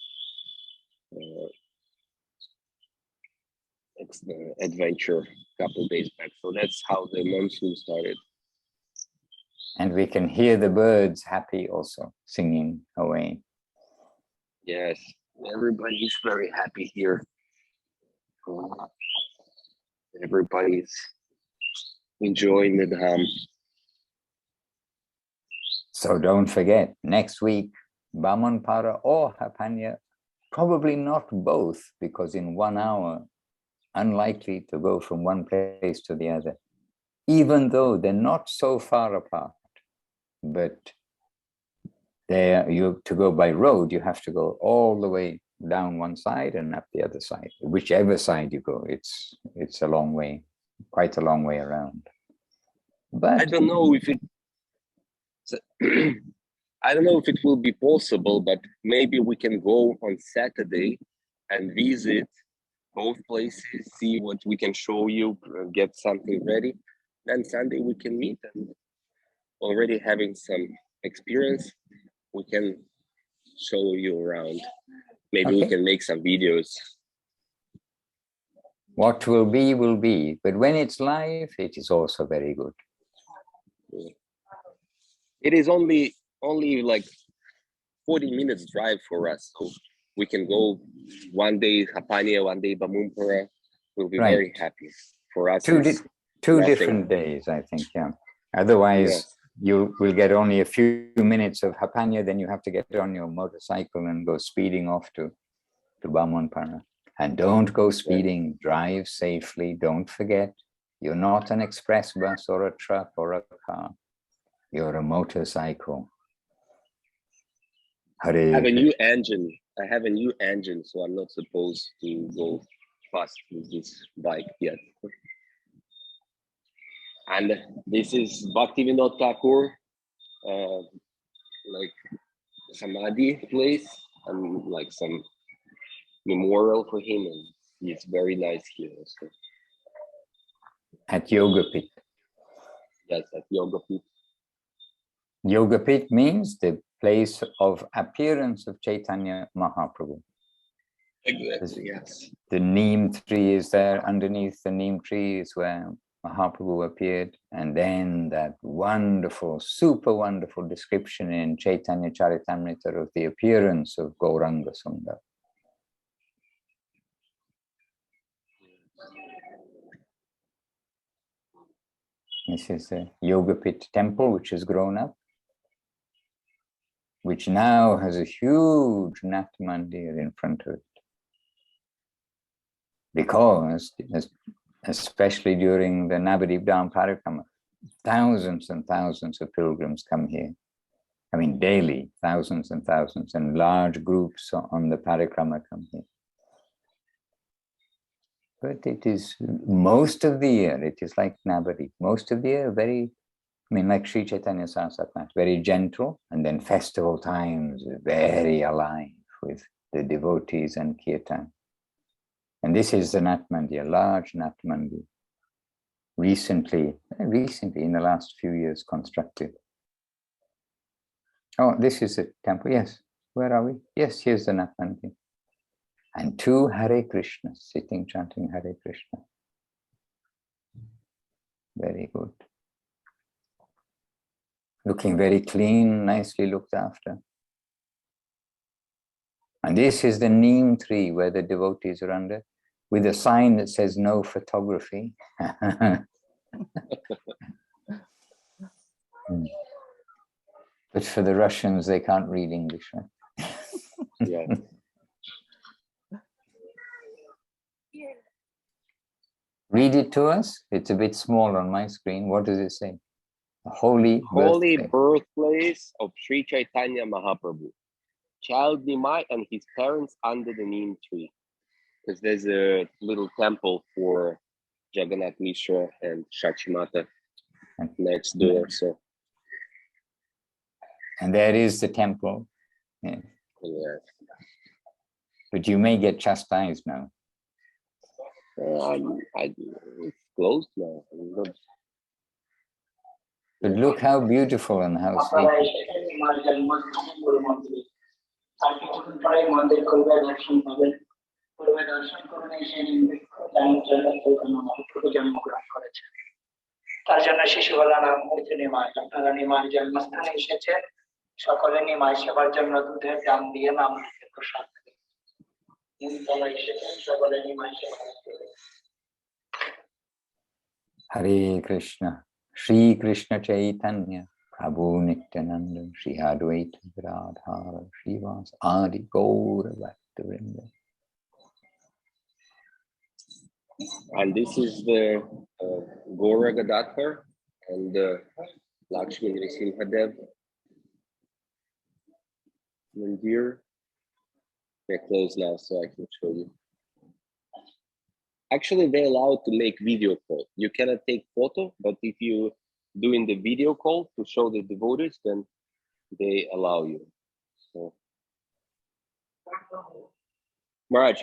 [SPEAKER 7] adventure a couple of days back. So that's how the monsoon started.
[SPEAKER 1] And we can hear the birds happy also, singing away.
[SPEAKER 7] Yes, everybody's very happy here. Everybody's enjoying the Dham.
[SPEAKER 1] So don't forget, next week, Bamanpara or Hapanya, probably not both, because in 1 hour, unlikely to go from one place to the other, even though they're not so far apart. But to go by road, you have to go all the way down one side and up the other side. Whichever side you go, it's a long way, quite a long way around. But
[SPEAKER 7] I don't know if it I don't know if it will be possible, but maybe we can go on Saturday and visit both places, see what we can show you, get something ready. Then Sunday we can meet, and already having some experience, we can show you around. Maybe we can make some videos.
[SPEAKER 1] What will be. But when it's live, it is also very good.
[SPEAKER 7] It is only like 40 minutes drive for us. So we can go one day Hapania, one day Bamumpara. We'll be very happy. For us,
[SPEAKER 1] two different days, I think, yeah. Otherwise, you will get only a few minutes of Hapanya, then you have to get on your motorcycle and go speeding off to Bamunpara. And don't go speeding, drive safely. Don't forget, you're not an express bus or a truck or a car. You're a motorcycle.
[SPEAKER 7] I have a new engine. So I'm not supposed to go fast with this bike yet. And this is Bhaktivinoda Thakur, like Samadhi place, and like some memorial for him, and it's very nice here also.
[SPEAKER 1] At Yogapit.
[SPEAKER 7] Yes, at Yogapit.
[SPEAKER 1] Yogapit means the place of appearance of Chaitanya Mahaprabhu.
[SPEAKER 7] Exactly, yes.
[SPEAKER 1] The neem tree is there. Underneath the neem tree is where Mahaprabhu appeared. And then that wonderful, super wonderful description in Chaitanya Charitamrita of the appearance of Gauranga Sundar. This is the Yogapit temple, which has grown up, which now has a huge Nat Mandir in front of it. Because, especially during the Navadip Dham Parikrama, thousands and thousands of pilgrims come here. I mean, daily, thousands and thousands, and large groups on the Parikrama come here. But it is most of the year, it is like Navadip. Most of the year, like Sri Chaitanya Saraswati, very gentle, and then festival times, very alive with the devotees and kirtan. And this is the Nat Mandi, a large Nat Mandi, recently, in the last few years, constructed. Oh, this is the temple. Yes. Where are we? Yes, here's the Nat Mandi. And 2 Hare Krishna sitting chanting Hare Krishna. Very good. Looking very clean, nicely looked after. And this is the neem tree where the devotees are under, with a sign that says no photography. But for the Russians, they can't read English, right?
[SPEAKER 7] Yeah.
[SPEAKER 1] Read it to us. It's a bit small on my screen. What does it say? Holy
[SPEAKER 7] birthplace of Sri Chaitanya Mahaprabhu. Child Nimai and his parents under the neem tree. Because there's a little temple for Jagannath Mishra and Shachimata next door. So.
[SPEAKER 1] And there is the temple. Yeah.
[SPEAKER 7] Yeah.
[SPEAKER 1] But you may get chastised now.
[SPEAKER 7] It's closed now.
[SPEAKER 1] But look how beautiful and how sweet.
[SPEAKER 8] তার জন্য শিশুবেলা নাম হয়েছে নিমাই। আপনারা নিমাই জন্মস্থানে এসেছেন, সকলে নিমাই সেবার জন্য দুধের দাম দিয়ে নাম লিখে প্রসাদ দেবেন। নিমতলা এসেছেন, সকলে নিমাই সেবা করবেন।
[SPEAKER 1] Hare Krishna, Shri Krishna Chaitanya, Prabhu Nityananda, Shri Advaita Gadadhara, Srivas Adi Gaura Bhaktavrinda.
[SPEAKER 7] And this is the Gaura Gadadhar and Lakshmi Nrsimhadev Mandir. They're closed now, so I can show you. Actually, they're allowed to make video call. You cannot take photo, but if you doing the video call to show the devotees, then they allow you. So, Maharaj,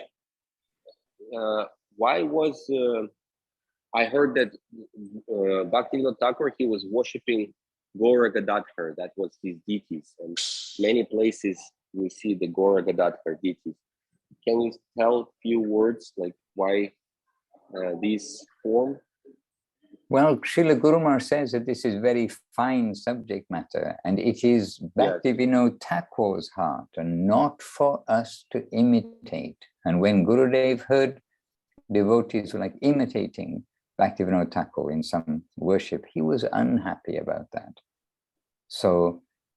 [SPEAKER 7] why was I heard that Bhaktivinoda Thakur, he was worshipping Gaura Gadadhar, that was his deities, and many places we see the Gaura Gadadhar deities. Can you tell a few words like why these form?
[SPEAKER 1] Well, Srila Gurumar says that this is very fine subject matter, and it is Bhaktivinoda Thakur's heart, and not for us to imitate. And when Gurudev heard devotees were like imitating Bhaktivinoda Thakur in some worship, he was unhappy about that. So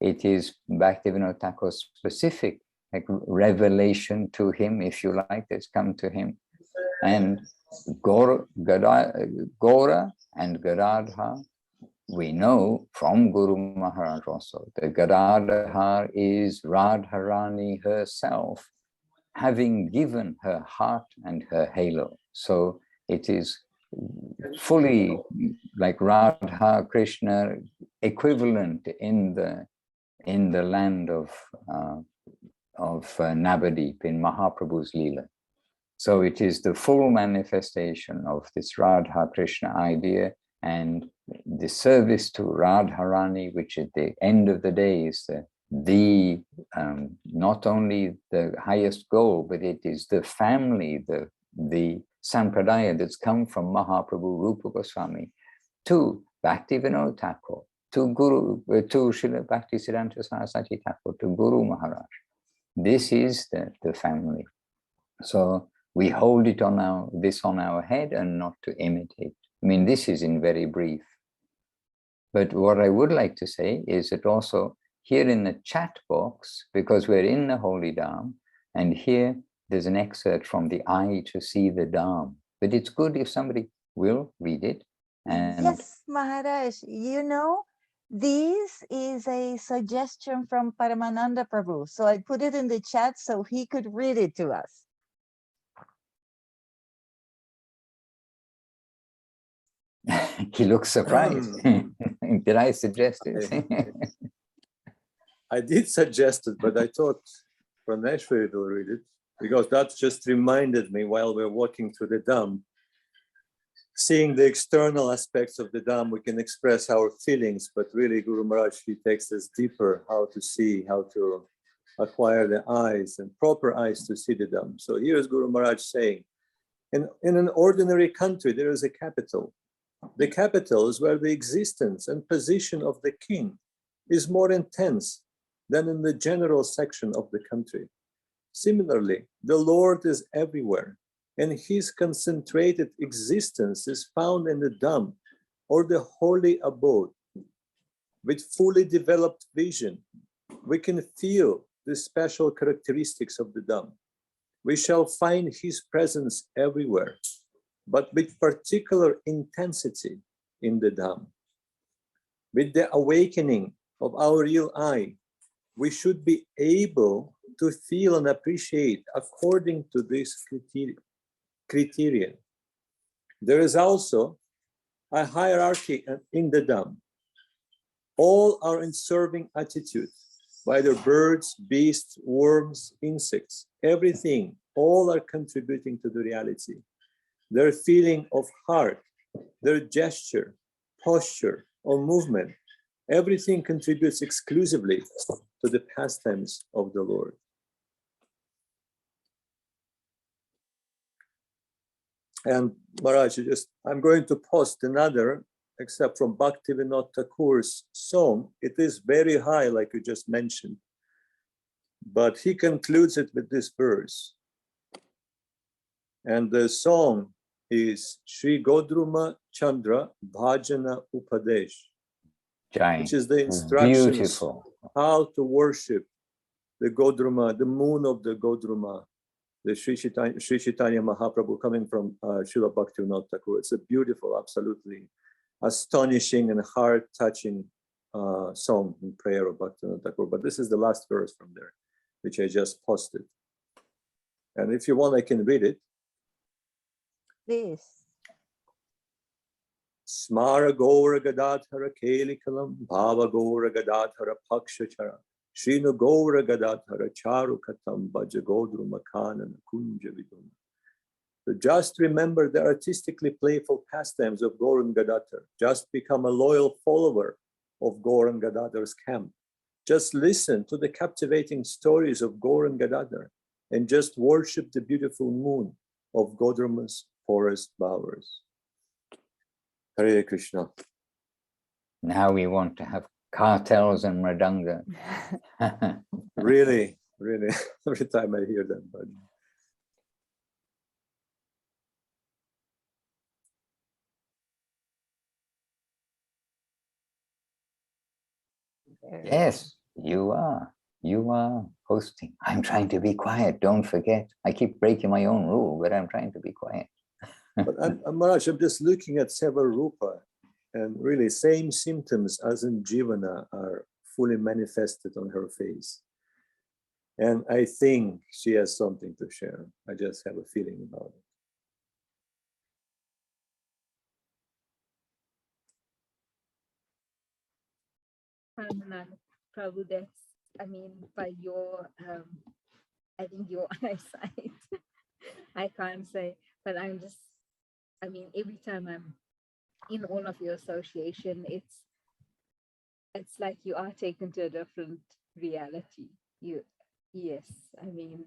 [SPEAKER 1] it is Bhaktivinoda Thakur's specific like revelation to him, if you like, that's come to him. And Gaura and Gadadhar, we know from Guru Maharaj also that Gadadhar is Radharani herself, having given her heart and her halo. So it is fully like Radha Krishna equivalent in the land of Navadip in Mahaprabhu's Leela. So it is the full manifestation of this Radha Krishna idea and the service to Radharani, which at the end of the day is not only the highest goal, but it is the family, the sampradaya that's come from Mahaprabhu Rupa Goswami to Bhaktivinoda Thakur, to Srila Bhaktisiddhanta Saraswati Thakur, to Guru Maharaj. This is the family. So we hold it on our head and not to imitate. I mean, this is in very brief. But what I would like to say is that also here in the chat box, because we're in the Holy Dham, and here there's an excerpt from the eye to see the Dham. But it's good if somebody will read it. And
[SPEAKER 2] yes, Maharaj, you know, this is a suggestion from Paramananda Prabhu. So I put it in the chat so he could read it to us.
[SPEAKER 1] He looks surprised. Did I suggest it?
[SPEAKER 4] I did suggest it, but I thought Praneshwari will read it, because that just reminded me while we're walking through the Dham, seeing the external aspects of the Dham, we can express our feelings, but really Guru Maharaj, he takes us deeper, how to see, how to acquire the eyes and proper eyes to see the Dham. So here's Guru Maharaj saying, in an ordinary country, there is a capital. The capital is where the existence and position of the king is more intense than in the general section of the country. Similarly, the Lord is everywhere, and his concentrated existence is found in the Dham, or the holy abode. With fully developed vision, we can feel the special characteristics of the Dham. We shall find his presence everywhere, but with particular intensity in the Dham. With the awakening of our real eye, we should be able to feel and appreciate according to this criterion. There is also a hierarchy in the Dham. All are in serving attitude, whether birds, beasts, worms, insects, everything, all are contributing to the reality. Their feeling of heart, their gesture, posture, or movement, everything contributes exclusively to the pastimes of the Lord. And Maharaj, I'm going to post another, except from Bhaktivinoda Thakur's song. It is very high, like you just mentioned, but he concludes it with this verse. And the song is Sri Godruma Chandra Bhajana Upadesh, which is the instructions
[SPEAKER 1] Beautiful.
[SPEAKER 4] how to worship the Godruma, the moon of the Godruma, the Sri Chaitanya Mahaprabhu coming from Srila Bhaktivinoda Thakur. It's a beautiful, absolutely astonishing and heart-touching song in prayer of Bhaktivinoda Thakur. But this is the last verse from there, which I just posted. And if you want, I can read it.
[SPEAKER 2] Please.
[SPEAKER 4] Smara Gaura Gadadhara Kelikalam Bhava Gaura Gadadhara Pakshachara Shrinu Gaura Gadadhara Charu Katam Bhaja Godruma Kanana Kunja Vidum. So just remember the artistically playful pastimes of Gauranga Gadadhar. Just become a loyal follower of Gauranga Gadadhar's camp. Just listen to the captivating stories of Gauranga Gadadhar and just worship the beautiful moon of Godruma's forest bowers. Hare Krishna.
[SPEAKER 1] Now we want to have cartels and mridanga.
[SPEAKER 4] Really, really, every time I hear them. But
[SPEAKER 1] Yes, you are. You are hosting. I'm trying to be quiet. Don't forget. I keep breaking my own rule, but I'm trying to be quiet.
[SPEAKER 4] But Maharaj, I'm just looking at Seva Rupa, and really same symptoms as in Jivana are fully manifested on her face. And I think she has something to share. I just have a feeling about it.
[SPEAKER 9] Prabhu, that's, I mean, by your, I think your eyesight, I can't say, but I'm just, I mean, every time I'm in all of your association, it's like you are taken to a different reality. Yes, I mean,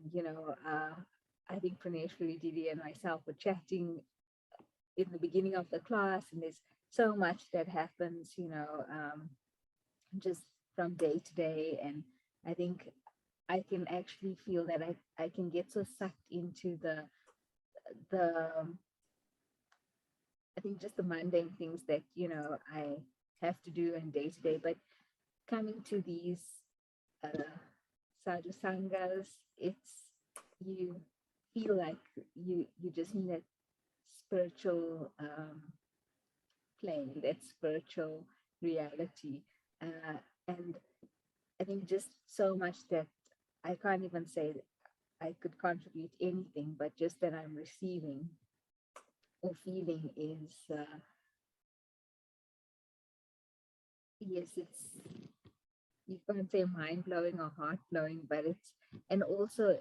[SPEAKER 9] I think Praneshwari Didi and myself were chatting in the beginning of the class, and there's so much that happens, just from day to day. And I think I can actually feel that I can get so sucked into the I think just the mundane things that, I have to do in day to day, but coming to these sadhu sanghas, you feel like you just need that spiritual plane, that spiritual reality. And I think just so much that I can't even say that I could contribute anything, but just that I'm receiving or feeling is, yes, you can't say mind blowing or heart blowing, but it's, and also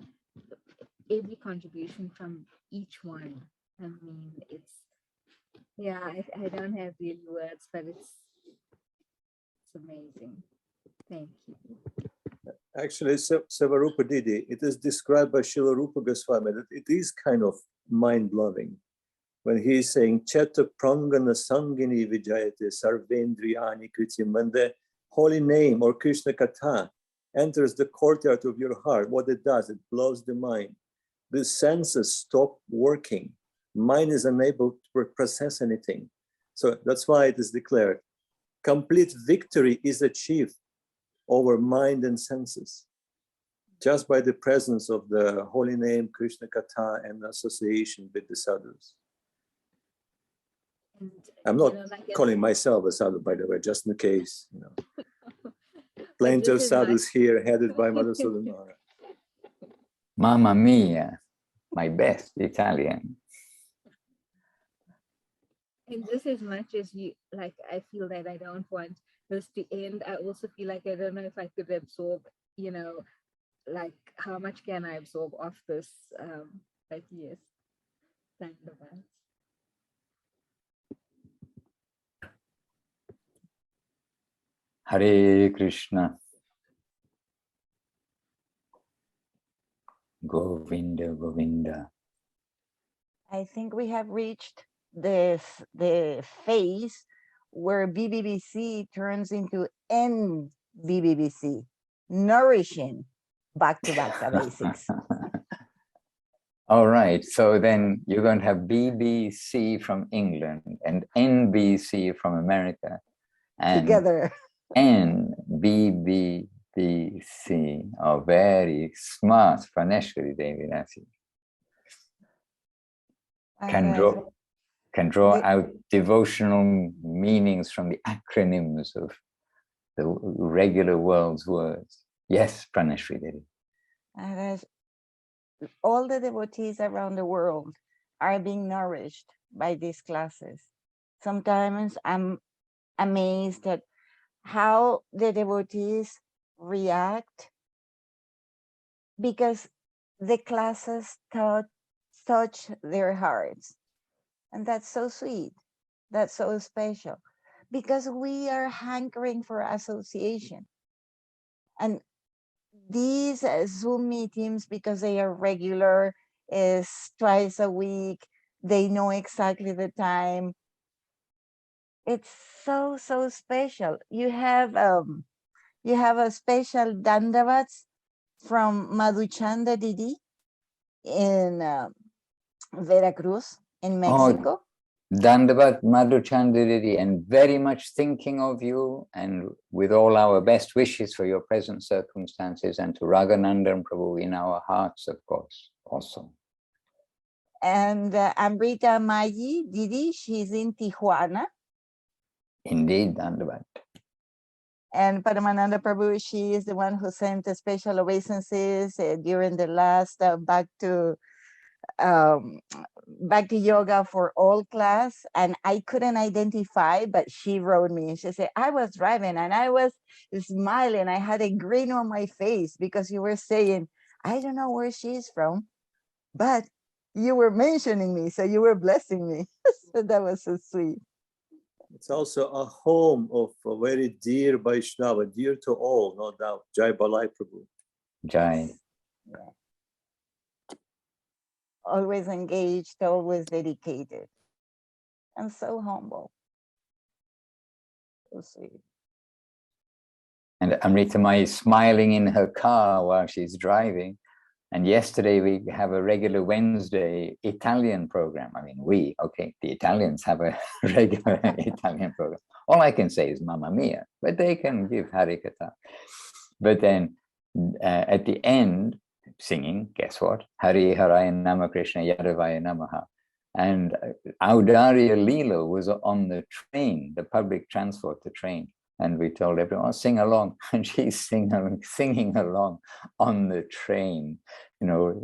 [SPEAKER 9] every contribution from each one. I mean, it's, yeah, I don't have really words, but it's amazing. Thank you.
[SPEAKER 4] Actually, Savarupa Didi, it is described by Srila Rupa Goswami that it is kind of mind-blowing when he is saying Cheta Prangana Sangini Vijayate Sarvendriyani Kritim. When the holy name or Krishna Katha enters the courtyard of your heart, what it does, it blows the mind. The senses stop working. Mind is unable to process anything. So that's why it is declared complete victory is achieved over mind and senses just by the presence of the holy name Krishna Katha and association with the sadhus.
[SPEAKER 9] And,
[SPEAKER 4] I'm not
[SPEAKER 9] like
[SPEAKER 4] calling myself a sadhu, by the way, just in case, Plenty of sadhus here headed by Madhusudan Maharaj.
[SPEAKER 1] Mamma mia, my best Italian.
[SPEAKER 9] And just as much as you, like, I feel that I don't want this to end, I also feel like I don't know if I could absorb, like how much can I absorb of this, but yes, thank you.
[SPEAKER 1] Hare Krishna. Govinda, Govinda.
[SPEAKER 2] I think we have reached the phase where BBBC turns into NBBBC, nourishing back to basics.
[SPEAKER 1] All right, so then you're going to have BBC from England and NBC from America and
[SPEAKER 2] together.
[SPEAKER 1] NBBBC. Oh, very smart. Praneshwari Devi, that's it. Can draw out devotional meanings from the acronyms of the regular world's words. Yes, Praneshwari Devi.
[SPEAKER 2] All the devotees around the world are being nourished by these classes. Sometimes I'm amazed at how the devotees react because the classes touch their hearts. And that's so sweet. That's so special because we are hankering for association. And these Zoom meetings, because they are regular, is twice a week. They know exactly the time. It's so special. You have a special dandavats from Madhuchanda Didi in Veracruz in Mexico.
[SPEAKER 1] Oh, Dandavat Madhuchandari, and very much thinking of you and with all our best wishes for your present circumstances, and to Raghunandan Prabhu in our hearts, of course, also.
[SPEAKER 2] And Amrita Mayi Didi, she's in Tijuana.
[SPEAKER 1] Indeed, Dandavat.
[SPEAKER 2] And Paramananda Prabhu, she is the one who sent the special obeisances during the last back to yoga for all class, and I couldn't identify, but she wrote me and she said, I was driving and I was smiling, I had a grin on my face because you were saying, I don't know where she's from, but you were mentioning me, so you were blessing me. So that was so sweet.
[SPEAKER 4] It's also a home of a very dear Vaishnava, dear to all, no doubt. Jai Balai Prabhu.
[SPEAKER 1] Jai.
[SPEAKER 2] Yeah. Always engaged, always dedicated, and so humble. So sweet.
[SPEAKER 1] And Amrita Mai is smiling in her car while she's driving. And yesterday we have a regular Wednesday Italian program. I mean, the Italians have a regular Italian program. All I can say is Mamma Mia, but they can give Harikatha. But then at the end, singing, guess what? Hari Haraya Nama Krishna Yadavaya Namaha. And Audarya Leela was on the train, the public transport, the train. And we told everyone, sing along. And she's singing along on the train,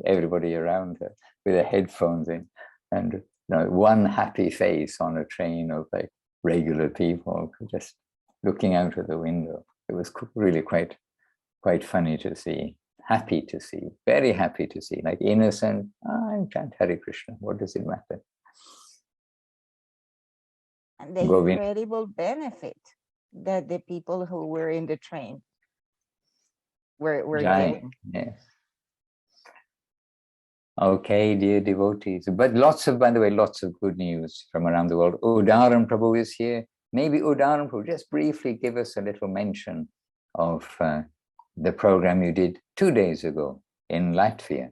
[SPEAKER 1] everybody around her with their headphones in. And one happy face on a train of like regular people just looking out of the window. It was really quite funny to see, happy to see, very happy to see, like innocent. I chant Hare Krishna. What does it matter?
[SPEAKER 2] And the incredible benefit that the people who were in the train were getting.
[SPEAKER 1] Yes. Okay, dear devotees. But by the way, lots of good news from around the world. Udaran Prabhu is here. Maybe Udaran Prabhu, just briefly give us a little mention of the program you did 2 days ago in Latvia,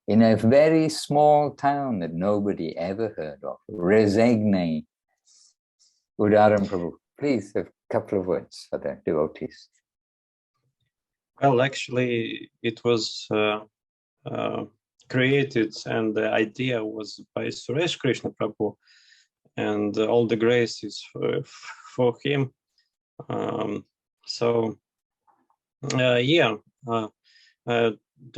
[SPEAKER 1] in a very small town that nobody ever heard of, Rezegne. Udaran Prabhu, please, a couple of words for the devotees.
[SPEAKER 10] Well, actually, it was created, and the idea was by Suresh Krishna Prabhu, and all the grace is for him. 2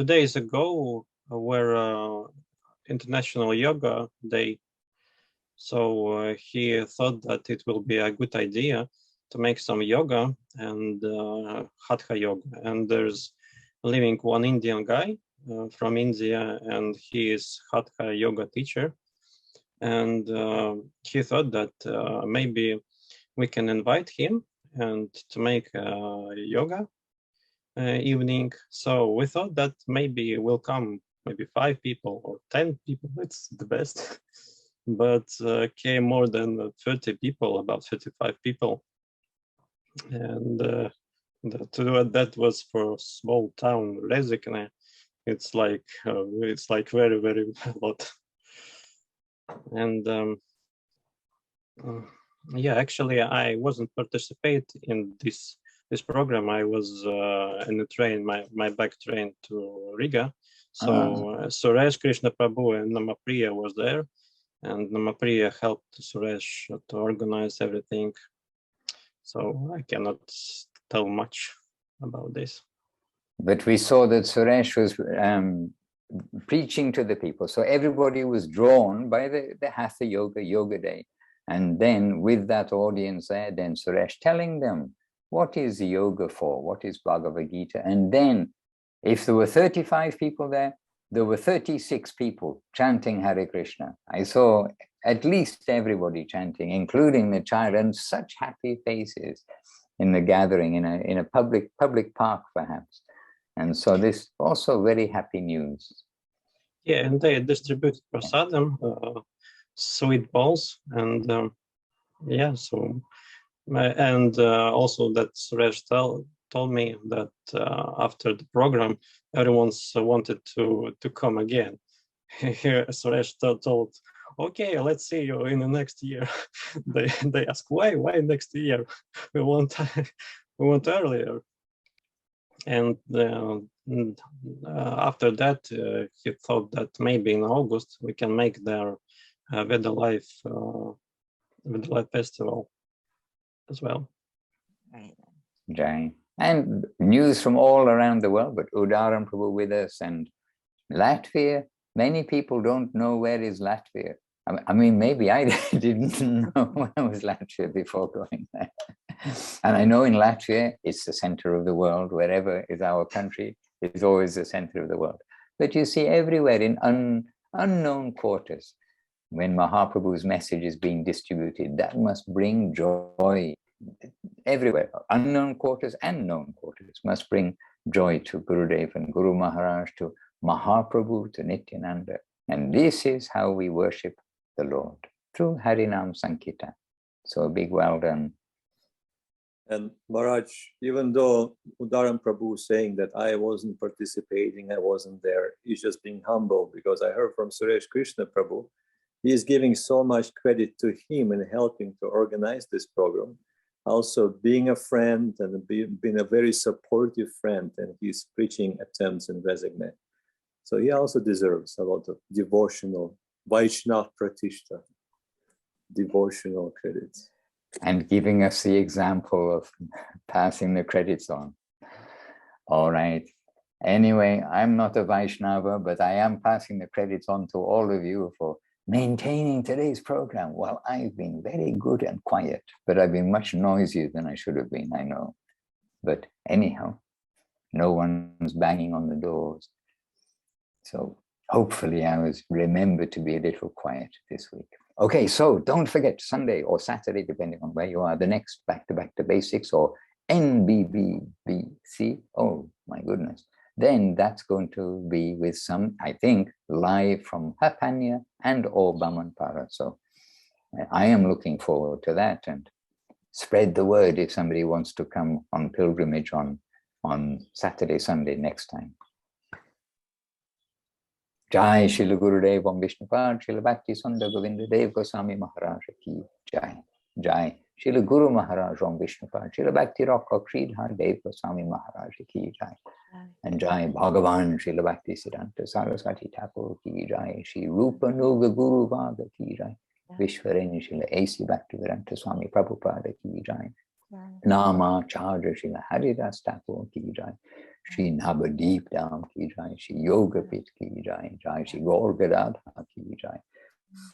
[SPEAKER 10] days ago were International Yoga Day, so he thought that it will be a good idea to make some yoga and Hatha yoga. And there's living one Indian guy from India, and he is Hatha yoga teacher. And he thought that maybe we can invite him and to make yoga evening. So we thought that maybe will come maybe 5 people or 10 people. It's the best. But came more than 30 people, about 35 people. And that was for a small town, Rezegne. It's like very, very a lot. And yeah, actually, I wasn't participate in this program. I was in the train, my back train to Riga. So Suresh Krishna Prabhu and Namapriya was there, and Namapriya helped Suresh to organize everything. So I cannot tell much about this.
[SPEAKER 1] But we saw that Suresh was preaching to the people. So everybody was drawn by the Hatha Yoga Day. And then with that audience there, then Suresh telling them, what is yoga for? What is Bhagavad Gita? And then if there were 35 people there, there were 36 people chanting Hare Krishna. I saw at least everybody chanting, including the child, and such happy faces in the gathering, in a public park perhaps. And so this also very happy news.
[SPEAKER 10] Yeah, and they distributed prasadam, sweet balls, and yeah, so and also that Suresh told me that after the program, everyone wanted to come again. Here, Suresh told, okay, let's see you in the next year. they ask why next year? We want earlier. And after that, he thought that maybe in August we can make their Veda Life festival as well.
[SPEAKER 1] Right. And news from all around the world, but Udaran Prabhu with us, and Latvia. Many people don't know where is Latvia. I mean, maybe I didn't know where was Latvia before going there. And I know in Latvia, it's the center of the world. Wherever is our country, it's always the center of the world. But you see everywhere in unknown quarters, when Mahaprabhu's message is being distributed, that must bring joy everywhere. Unknown quarters and known quarters must bring joy to Gurudev and Guru Maharaj, to Mahaprabhu, to Nityananda. And this is how we worship the Lord, through Harinam Sankirtan. So a big well done.
[SPEAKER 4] And Maharaj, even though Udaran Prabhu is saying that I wasn't participating, I wasn't there, he's just being humble, because I heard from Suresh Krishna Prabhu, he is giving so much credit to him in helping to organize this program. Also being a friend and being a very supportive friend in his preaching attempts in Rezegne. So he also deserves a lot of devotional, Vaishnav Pratishta, devotional credits.
[SPEAKER 1] And giving us the example of passing the credits on. All right. Anyway, I'm not a Vaishnava, but I am passing the credits on to all of you for maintaining today's program. Well, I've been very good and quiet, but I've been much noisier than I should have been, I know. But anyhow, no one's banging on the doors. So hopefully I was remember to be a little quiet this week. Okay, so don't forget Sunday or Saturday, depending on where you are, the next Back to Basics or NBBBC. Oh my goodness. Then that's going to be with some, I think, live from Hapanya and or Bamanpara. So I am looking forward to that, and spread the word if somebody wants to come on pilgrimage on Saturday, Sunday next time. Jai Shri Gurudev Om Vishnupad Shri Bhakti Sundar Govinda Dev Goswami Maharaj Ki Jai. Jai Shri Guru Maharaj Om Vishnupad Shri Bhakti Rock Sridhar Dev Goswami Maharaj Ki Jai. And Jai Bhagavan Shri Bhakti Siddhanta Saraswati Thakur Ki Jai. Shri Rupa Nuga Guru Vaga Ki Jai. Vishwareni Shri A.C. Bhaktivedanta Swami Prabhupada Ki Jai. Nama Charja Shri Haridas Thakur Ki Jai. Shri Navadeep Dham Ki Jai. Shri Yogapit Ki Jai. Jai Shri Gaur Gadadha Ki Jai.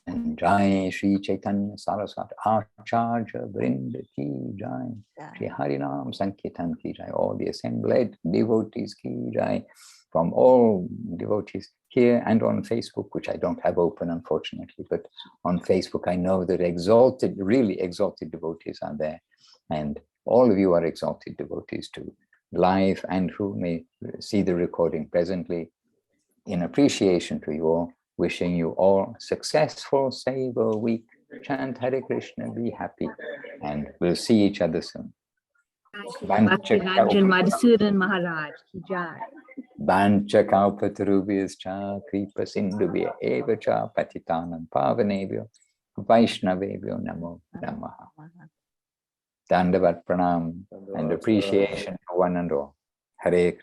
[SPEAKER 1] And Jai Shri Chaitanya Saraswati Acharya Vrinda Ki Jai. Shri Harinam Sankirtan Ki Jai. All the assembled devotees Ki Jai. From all devotees here and on Facebook, which I don't have open, unfortunately, but on Facebook, I know that exalted, really exalted devotees are there. And all of you are exalted devotees too, live and who may see the recording presently. In appreciation to you all, wishing you all successful Seva week. Chant Hare Krishna, be happy, and we'll see each other soon.
[SPEAKER 9] Bhakti Madhusudan Maharaj Ki Jai.
[SPEAKER 1] Bancha kalpatarubhyascha kripa sindhubhya eva cha patitanam pavanebhyo vaishnavebhyo namo namaha. Dandavat pranam and appreciation to one and all. Hare